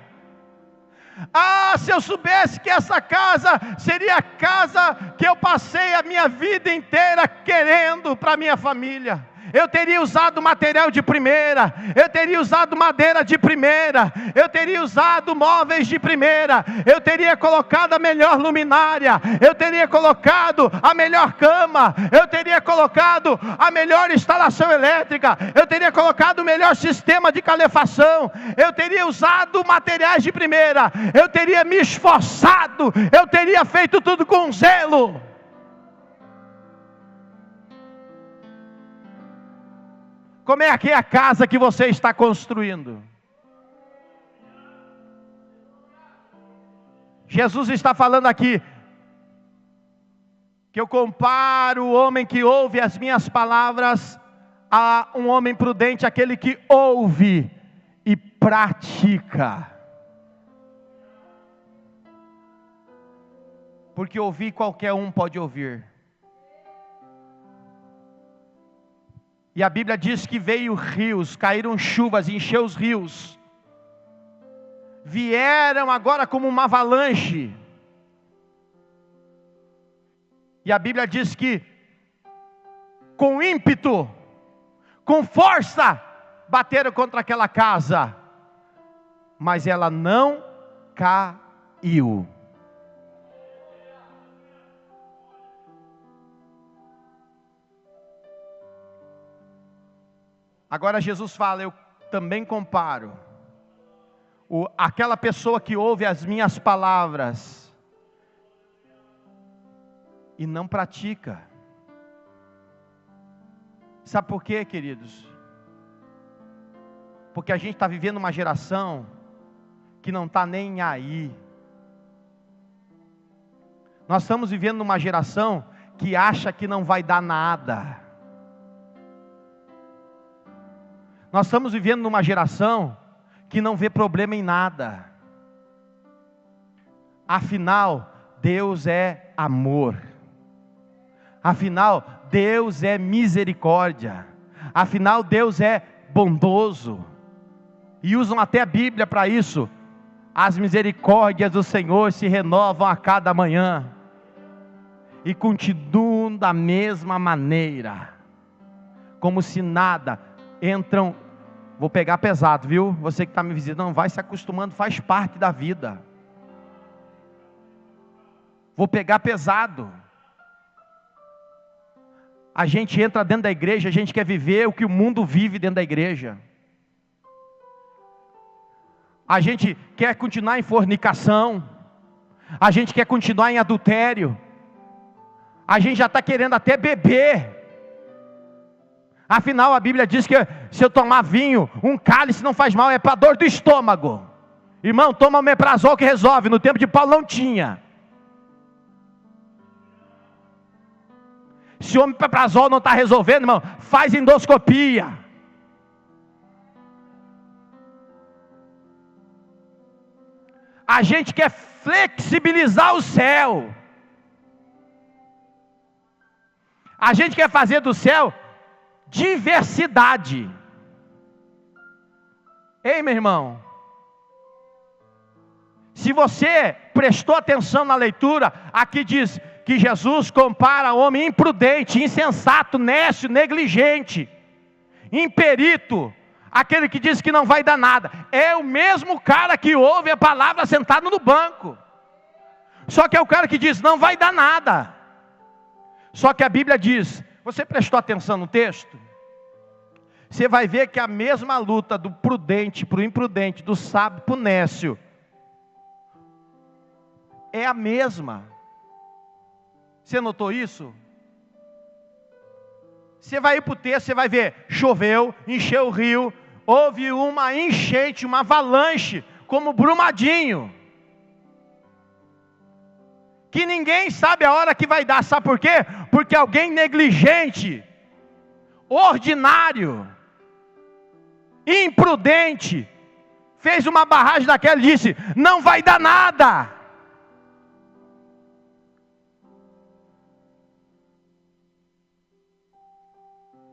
Ah, se eu soubesse que essa casa seria a casa que eu passei a minha vida inteira querendo para minha família. Eu teria usado material de primeira, eu teria usado madeira de primeira, eu teria usado móveis de primeira, eu teria colocado a melhor luminária, eu teria colocado a melhor cama, eu teria colocado a melhor instalação elétrica, eu teria colocado o melhor sistema de calefação, eu teria usado materiais de primeira, eu teria me esforçado, eu teria feito tudo com zelo. Como é que é a casa que você está construindo? Jesus está falando aqui que eu comparo o homem que ouve as minhas palavras a um homem prudente, aquele que ouve e pratica. Porque ouvir qualquer um pode ouvir. E a Bíblia diz que veio rios, caíram chuvas, encheu os rios. Vieram agora como uma avalanche. E a Bíblia diz que com ímpeto, com força, bateram contra aquela casa. Mas ela não caiu. Agora Jesus fala: eu também comparo aquela pessoa que ouve as minhas palavras e não pratica. Sabe por quê, queridos? Porque a gente está vivendo uma geração que não está nem aí. Nós estamos vivendo uma geração que acha que não vai dar nada. Nós estamos vivendo numa geração que não vê problema em nada. Afinal, Deus é amor. Afinal, Deus é misericórdia. Afinal, Deus é bondoso. E usam até a Bíblia para isso. As misericórdias do Senhor se renovam a cada manhã. E continuam da mesma maneira. Como se nada. Entram, vou pegar pesado, viu? Você que está me visitando, vai se acostumando, faz parte da vida. Vou pegar pesado. A gente entra dentro da igreja, a gente quer viver o que o mundo vive dentro da igreja. A gente quer continuar em fornicação. A gente quer continuar em adultério. A gente já está querendo até beber. Afinal, a Bíblia diz que se eu tomar vinho, um cálice não faz mal, é para dor do estômago. Irmão, toma omeprazol que resolve. No tempo de Paulo não tinha. Se o omeprazol não está resolvendo, irmão, faz endoscopia. A gente quer flexibilizar o céu. A gente quer fazer do céu diversidade. Ei, meu irmão, se você prestou atenção na leitura, aqui diz que Jesus compara o homem imprudente, insensato, nécio, negligente, imperito, aquele que diz que não vai dar nada. É o mesmo cara que ouve a palavra sentado no banco, só que é o cara que diz, não vai dar nada. Só que a Bíblia diz, você prestou atenção no texto? Você vai ver que a mesma luta do prudente para o imprudente, do sábio para o nécio, é a mesma. Você notou isso? Você vai ir para o texto, você vai ver, choveu, encheu o rio, houve uma enchente, uma avalanche, como Brumadinho, que ninguém sabe a hora que vai dar. Sabe por quê? Porque alguém negligente, ordinário, imprudente, fez uma barragem daquela e disse, não vai dar nada.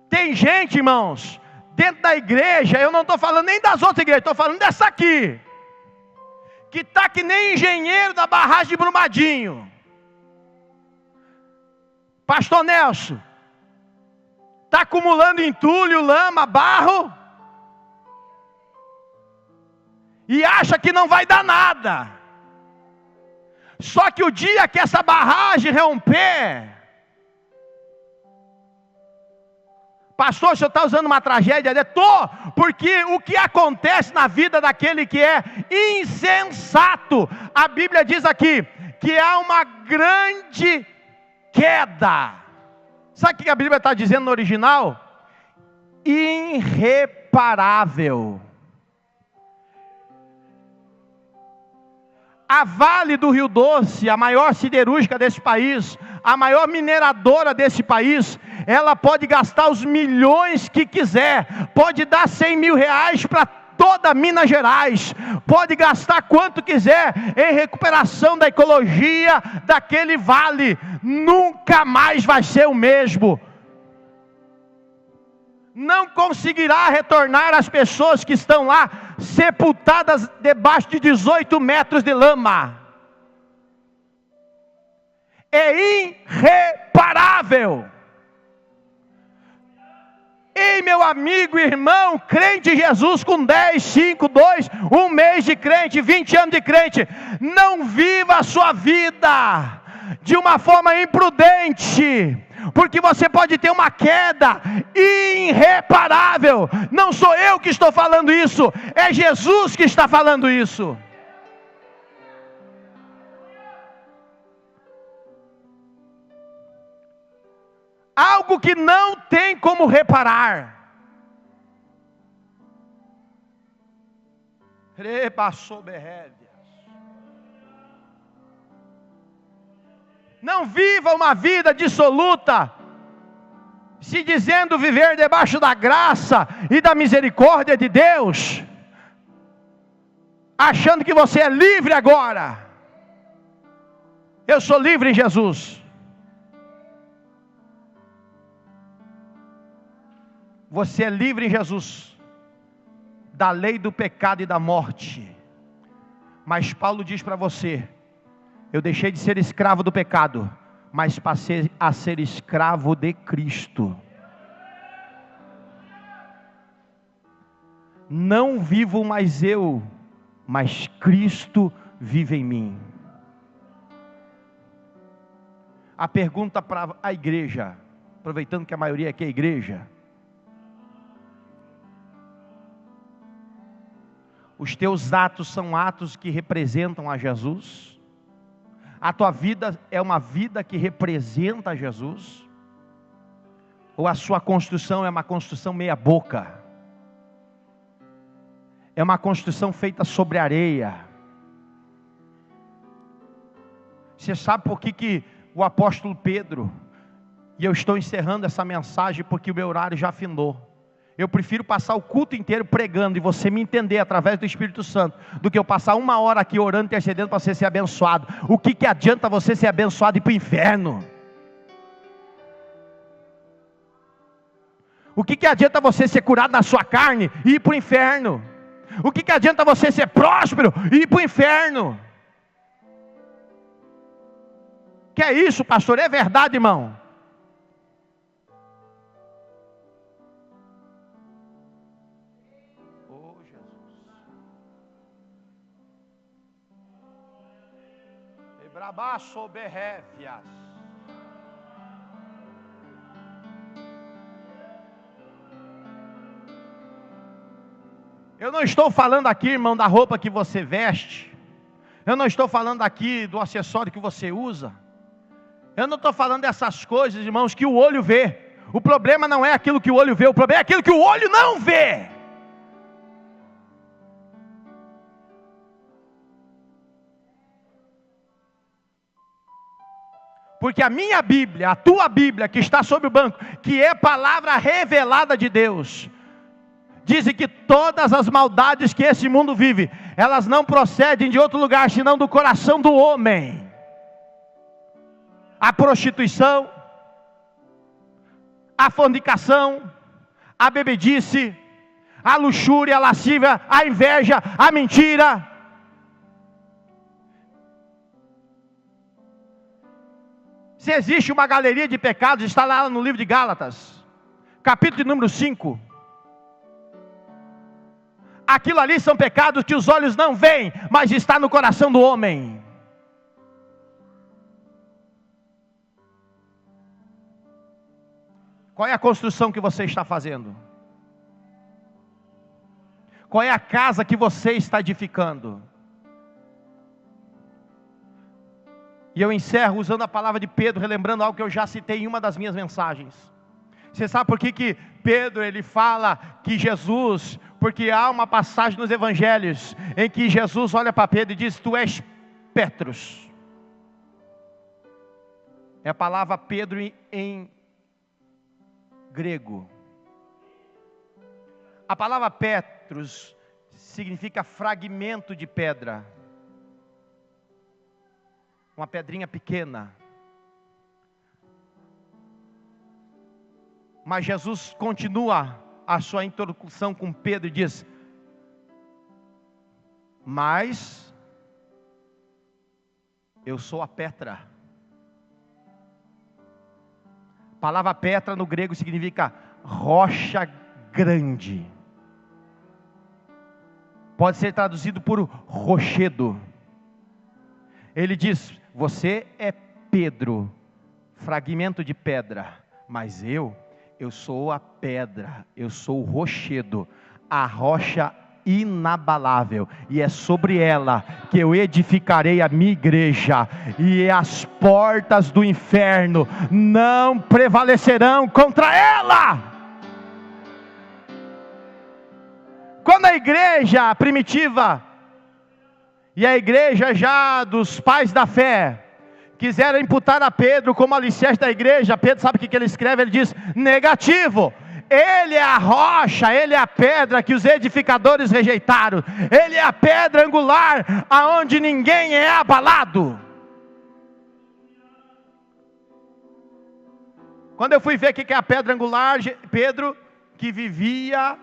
Tem gente, irmãos, dentro da igreja, eu não estou falando nem das outras igrejas, estou falando dessa aqui, que está que nem engenheiro da barragem de Brumadinho. Pastor Nelson, está acumulando entulho, lama, barro, e acha que não vai dar nada. Só que o dia que essa barragem romper, pastor, o senhor está usando uma tragédia? Estou, porque o que acontece na vida daquele que é insensato, a Bíblia diz aqui, que há uma grande queda. Sabe o que a Bíblia está dizendo no original? Irreparável. A Vale do Rio Doce, a maior siderúrgica desse país, a maior mineradora desse país, ela pode gastar os milhões que quiser, pode dar 100 mil reais para toda Minas Gerais, pode gastar quanto quiser em recuperação da ecologia daquele vale, nunca mais vai ser o mesmo. Não conseguirá retornar as pessoas que estão lá, sepultadas debaixo de 18 metros de lama. É irreparável. Ei, meu amigo, irmão, crente em Jesus com 10, 5, 2, 1 mês de crente, 20 anos de crente, não viva a sua vida de uma forma imprudente, porque você pode ter uma queda irreparável. Não sou eu que estou falando isso, é Jesus que está falando isso. Algo que não tem como reparar. Não viva uma vida dissoluta, se dizendo viver debaixo da graça e da misericórdia de Deus, achando que você é livre agora. Eu sou livre em Jesus. Você é livre em Jesus da lei do pecado e da morte. Mas Paulo diz para você, eu deixei de ser escravo do pecado, mas passei a ser escravo de Cristo. Não vivo mais eu, mas Cristo vive em mim. A pergunta para a igreja, aproveitando que a maioria aqui é igreja: os teus atos são atos que representam a Jesus? A tua vida é uma vida que representa a Jesus? Ou a sua construção é uma construção meia boca? É uma construção feita sobre areia? Você sabe por que o apóstolo Pedro, e eu estou encerrando essa mensagem porque o meu horário já afinou, eu prefiro passar o culto inteiro pregando e você me entender através do Espírito Santo, do que eu passar 1 hora aqui orando, intercedendo para você ser abençoado. O que adianta você ser abençoado e ir para o inferno? O que adianta você ser curado na sua carne e ir para o inferno? O que adianta você ser próspero e ir para o inferno? Que é isso, pastor? É verdade, irmão. Oh, Jesus. Ebrabaço berréfias. Eu não estou falando aqui, irmão, da roupa que você veste. Eu não estou falando aqui do acessório que você usa. Eu não estou falando dessas coisas, irmãos, que o olho vê. O problema não é aquilo que o olho vê, o problema é aquilo que o olho não vê. Porque a minha Bíblia, a tua Bíblia que está sobre o banco, que é palavra revelada de Deus, dizem que todas as maldades que esse mundo vive, elas não procedem de outro lugar, senão do coração do homem. A prostituição, a fornicação, a bebedice, a luxúria, a lascívia, a inveja, a mentira. Se existe uma galeria de pecados, está lá no livro de Gálatas, capítulo de número 5. Aquilo ali são pecados que os olhos não veem, mas está no coração do homem. Qual é a construção que você está fazendo? Qual é a casa que você está edificando? E eu encerro usando a palavra de Pedro, relembrando algo que eu já citei em uma das minhas mensagens. Você sabe por que Pedro ele fala que Jesus, porque há uma passagem nos evangelhos em que Jesus olha para Pedro e diz: tu és Petros. É a palavra Pedro em grego. A palavra Petros significa fragmento de pedra. Uma pedrinha pequena. Mas Jesus continua a sua introdução com Pedro e diz: mas eu sou a Petra. A palavra Petra no grego significa rocha grande. Pode ser traduzido por rochedo. Ele diz: você é Pedro, fragmento de pedra, mas eu sou a pedra, eu sou o rochedo, a rocha inabalável, e é sobre ela que eu edificarei a minha igreja, e as portas do inferno não prevalecerão contra ela. Quando a igreja primitiva e a igreja já dos pais da fé quiseram imputar a Pedro como alicerce da igreja, Pedro sabe o que ele escreve? Ele diz: negativo. Ele é a rocha, ele é a pedra que os edificadores rejeitaram. Ele é a pedra angular, aonde ninguém é abalado. Quando eu fui ver o que é a pedra angular, Pedro, que vivia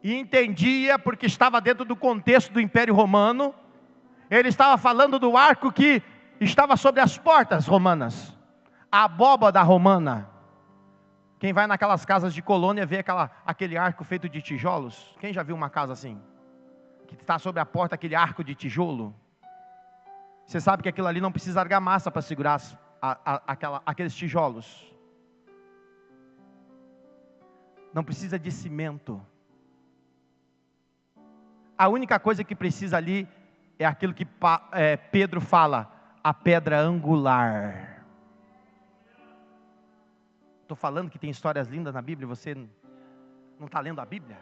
e entendia, porque estava dentro do contexto do Império Romano, ele estava falando do arco que estava sobre as portas romanas, a abóbada romana. Quem vai naquelas casas de colônia vê aquele arco feito de tijolos. Quem já viu uma casa assim? Que está sobre a porta aquele arco de tijolo. Você sabe que aquilo ali não precisa argamassa para segurar aqueles tijolos. Não precisa de cimento. A única coisa que precisa ali é aquilo que Pedro fala, a pedra angular. Estou falando que tem histórias lindas na Bíblia, você não está lendo a Bíblia?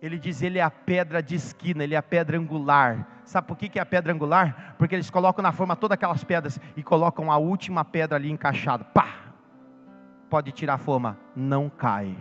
Ele diz, ele é a pedra de esquina, ele é a pedra angular. Sabe por que é a pedra angular? Porque eles colocam na forma todas aquelas pedras e colocam a última pedra ali encaixada. Pá! Pode tirar a forma, não cai.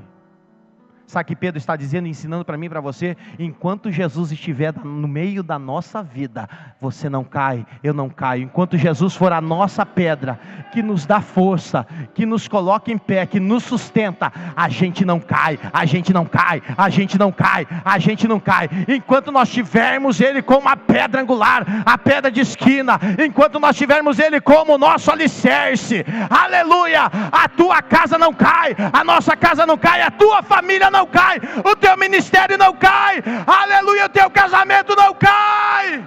Sabe o que Pedro está dizendo, ensinando para mim e para você? Enquanto Jesus estiver no meio da nossa vida, você não cai, eu não caio. Enquanto Jesus for a nossa pedra, que nos dá força, que nos coloca em pé, que nos sustenta, a gente não cai, a gente não cai, a gente não cai, a gente não cai, enquanto nós tivermos Ele como a pedra angular, a pedra de esquina, enquanto nós tivermos Ele como o nosso alicerce, aleluia, a tua casa não cai, a nossa casa não cai, a tua família não cai, o teu ministério não cai, aleluia, o teu casamento não cai,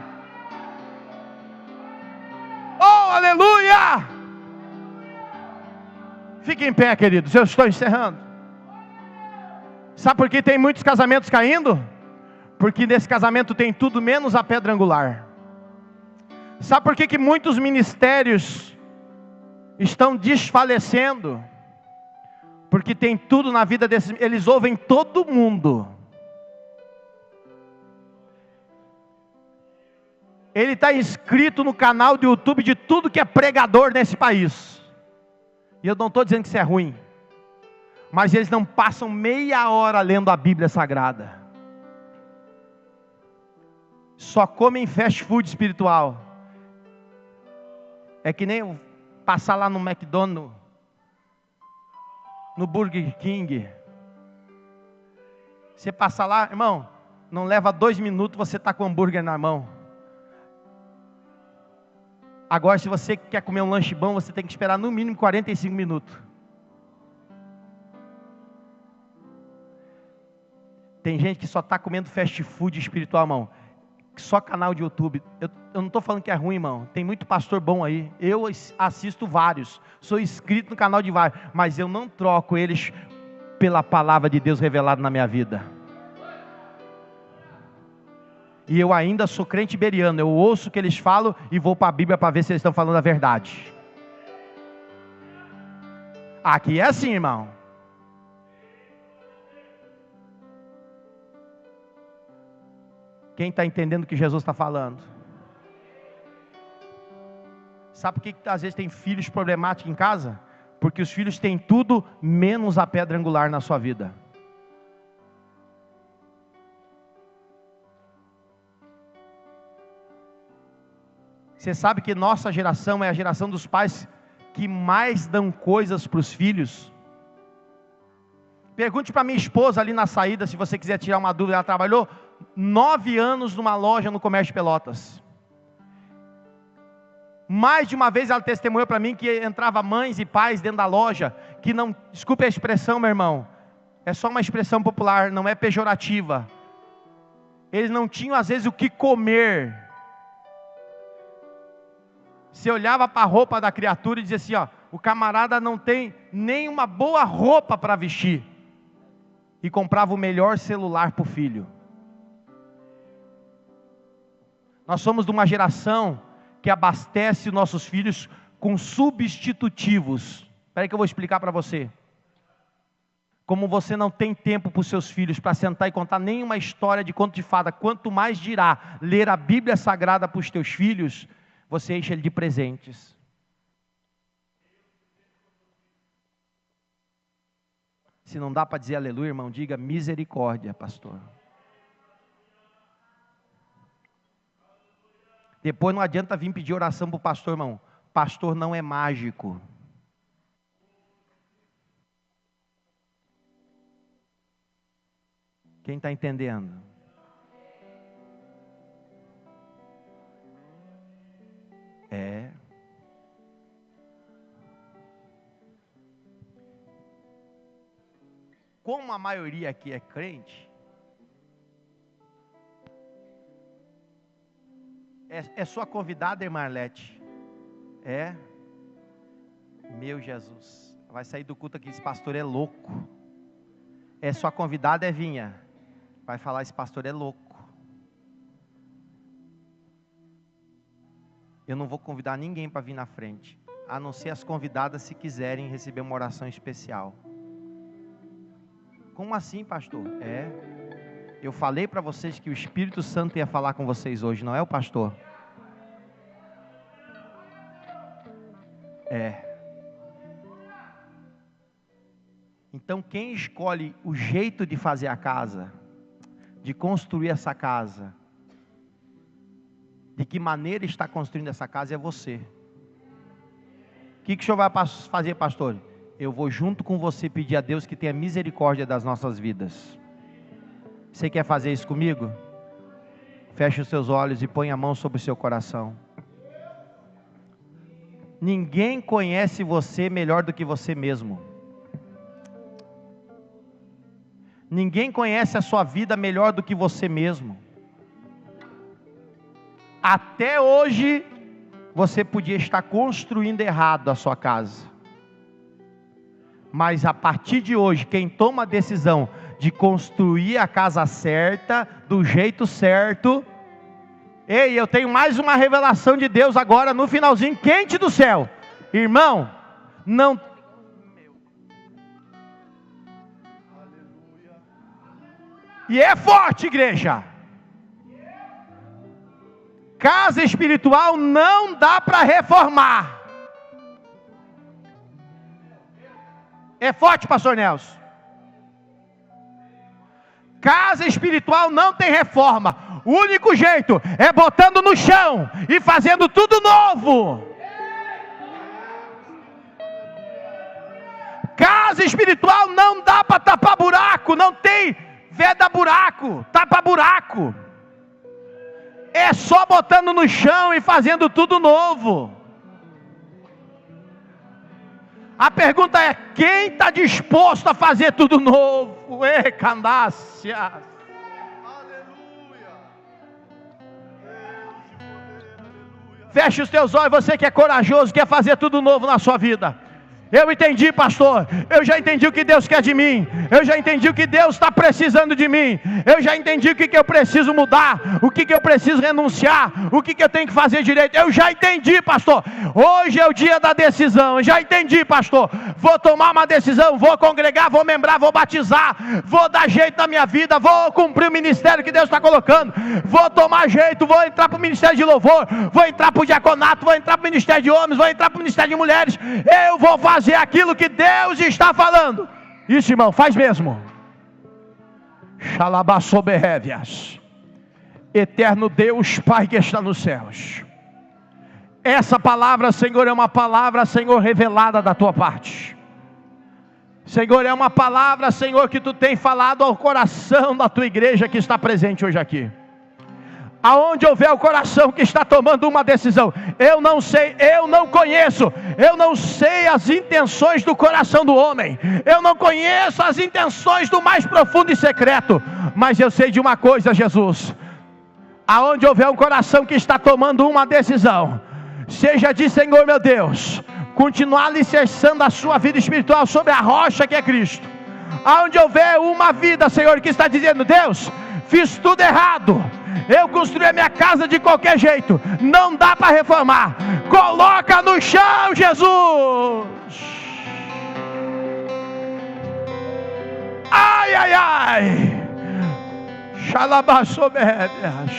oh aleluia. Fique em pé, queridos, eu estou encerrando. Sabe por que tem muitos casamentos caindo? Porque nesse casamento tem tudo menos a pedra angular. Sabe por que muitos ministérios estão desfalecendo? Porque tem tudo na vida desses, eles ouvem todo mundo. Ele está inscrito no canal do YouTube de tudo que é pregador nesse país. E eu não estou dizendo que isso é ruim, mas eles não passam meia hora lendo a Bíblia Sagrada. Só comem fast food espiritual. É que nem passar lá no McDonald's, no Burger King. Você passa lá, irmão, não leva 2 minutos, você está com o hambúrguer na mão. Agora, se você quer comer um lanche bom, você tem que esperar no mínimo 45 minutos. Tem gente que só está comendo fast food espiritual, irmão. Só canal de YouTube. Eu não estou falando que é ruim, irmão. Tem muito pastor bom aí. Eu assisto vários. Sou inscrito no canal de vários. Mas eu não troco eles pela palavra de Deus revelada na minha vida. E eu ainda sou crente iberiano. Eu ouço o que eles falam e vou para a Bíblia para ver se eles estão falando a verdade. Aqui é assim, irmão. Quem está entendendo o que Jesus está falando? Sabe por que às vezes tem filhos problemáticos em casa? Porque os filhos têm tudo menos a pedra angular na sua vida. Você sabe que nossa geração é a geração dos pais que mais dão coisas para os filhos? Pergunte para minha esposa ali na saída, se você quiser tirar uma dúvida. Ela trabalhou 9 anos numa loja no Comércio de Pelotas. Mais de uma vez ela testemunhou para mim que entrava mães e pais dentro da loja, que não, desculpe a expressão, meu irmão, é só uma expressão popular, não é pejorativa. Eles não tinham às vezes o que comer. Você olhava para a roupa da criatura e dizia assim, ó, o camarada não tem nem uma boa roupa para vestir. E comprava o melhor celular para o filho. Nós somos de uma geração que abastece os nossos filhos com substitutivos. Espera aí que eu vou explicar para você. Como você não tem tempo para os seus filhos para sentar e contar nenhuma história de conto de fada, quanto mais dirá ler a Bíblia Sagrada para os teus filhos, você enche ele de presentes. Se não dá para dizer aleluia, irmão, diga misericórdia, pastor. Depois não adianta vir pedir oração para o pastor, irmão. Pastor não é mágico. Quem está entendendo? É. Como a maioria aqui é crente, é sua convidada, irmã Arlete? É? Meu Jesus, vai sair do culto aqui, esse pastor é louco. É sua convidada, Evinha? Vai falar, esse pastor é louco. Eu não vou convidar ninguém para vir na frente, a não ser as convidadas se quiserem receber uma oração especial. Como assim, pastor? Eu falei para vocês que o Espírito Santo ia falar com vocês hoje, não é o pastor? Então quem escolhe o jeito de fazer a casa, de construir essa casa, de que maneira está construindo essa casa é você. que o senhor vai fazer, pastor? Eu vou junto com você pedir a Deus que tenha misericórdia das nossas vidas. Você quer fazer isso comigo? Feche os seus olhos e põe a mão sobre o seu coração. Ninguém conhece você melhor do que você mesmo. Ninguém conhece a sua vida melhor do que você mesmo. Até hoje, você podia estar construindo errado a sua casa. Mas a partir de hoje, quem toma a decisão de construir a casa certa, do jeito certo... Ei, eu tenho mais uma revelação de Deus agora no finalzinho quente do céu. Irmão, não... E é forte, igreja. Casa espiritual não dá para reformar. É forte, pastor Nelson. Casa espiritual não tem reforma. O único jeito é botando no chão e fazendo tudo novo. Casa espiritual não dá para tapar buraco. Não tem veda buraco, tapa buraco. É só botando no chão e fazendo tudo novo. A pergunta é: quem está disposto a fazer tudo novo? Ei, Candácia. Aleluia. Feche os teus olhos, você que é corajoso, quer fazer tudo novo na sua vida. Eu entendi, pastor, eu já entendi o que Deus quer de mim, eu já entendi o que Deus está precisando de mim, eu já entendi o que eu preciso mudar, o que eu preciso renunciar, o que eu tenho que fazer direito, eu já entendi, pastor. Hoje é o dia da decisão, eu já entendi, pastor. Vou tomar uma decisão, vou congregar, vou membrar, vou batizar, vou dar jeito na minha vida, vou cumprir o ministério que Deus está colocando, vou tomar jeito, vou entrar para o ministério de louvor, vou entrar para o diaconato, vou entrar para o ministério de homens, vou entrar para o ministério de mulheres, eu vou fazer aquilo que Deus está falando. Isso, irmão, faz mesmo. Xalabassoberrévias. Eterno Deus, Pai que está nos céus, essa palavra, Senhor, é uma palavra, Senhor, revelada da tua parte. Senhor, é uma palavra, Senhor, que tu tem falado ao coração da tua igreja que está presente hoje aqui. Aonde houver o coração que está tomando uma decisão, eu não sei, eu não conheço, eu não sei as intenções do coração do homem, eu não conheço as intenções do mais profundo e secreto, mas eu sei de uma coisa, Jesus: aonde houver um coração que está tomando uma decisão, seja de, Senhor meu Deus, continuar alicerçando a sua vida espiritual sobre a rocha que é Cristo. Aonde houver uma vida, Senhor, que está dizendo: Deus, fiz tudo errado, eu construí a minha casa de qualquer jeito, não dá para reformar, coloca no chão, Jesus. Ai, ai, ai. Xalabassoberrévias.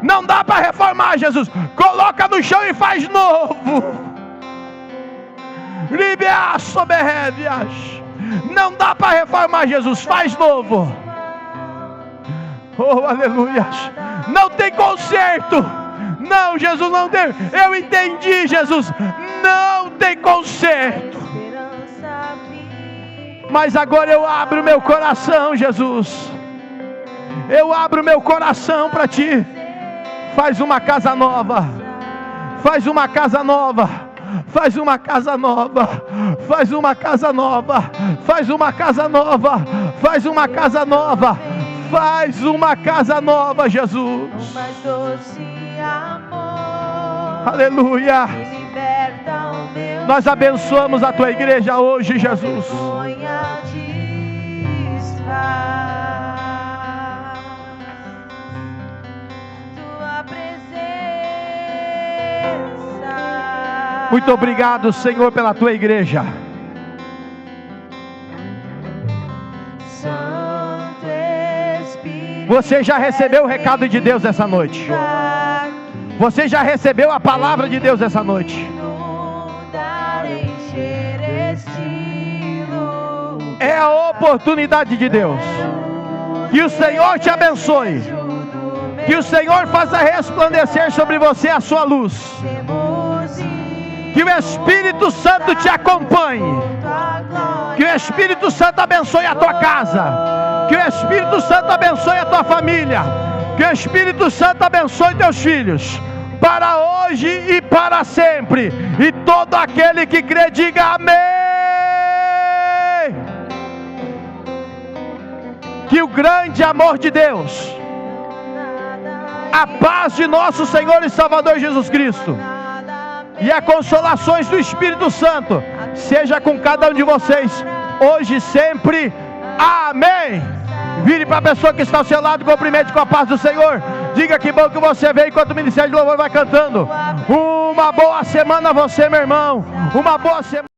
Não dá para reformar, Jesus, coloca no chão e faz novo. Libiassoberrévias. Não dá para reformar, Jesus, faz novo. Oh, aleluia. Não tem conserto. Não, Jesus, não tem. Eu entendi, Jesus. Não tem conserto. Mas agora eu abro meu coração, Jesus. Eu abro meu coração para ti. Faz uma casa nova. Faz uma casa nova. Faz uma casa nova. Faz uma casa nova. Faz uma casa nova. Faz uma casa nova. Faz uma casa nova, Jesus. Aleluia. Nós abençoamos a tua igreja hoje, Jesus. Muito obrigado, Senhor, pela tua igreja. Você já recebeu o recado de Deus essa noite. Você já recebeu a palavra de Deus essa noite. É a oportunidade de Deus. Que o Senhor te abençoe. Que o Senhor faça resplandecer sobre você a sua luz. Que o Espírito Santo te acompanhe. Que o Espírito Santo abençoe a tua casa. Que o Espírito Santo abençoe a tua família. Que o Espírito Santo abençoe teus filhos, para hoje e para sempre. E todo aquele que crê, diga amém. Que o grande amor de Deus, a paz de nosso Senhor e Salvador Jesus Cristo e as consolações do Espírito Santo seja com cada um de vocês, hoje e sempre. Amém. Vire para a pessoa que está ao seu lado, cumprimente com a paz do Senhor. Diga que bom que você veio enquanto o Ministério de Louvor vai cantando. Uma boa semana a você, meu irmão. Uma boa semana.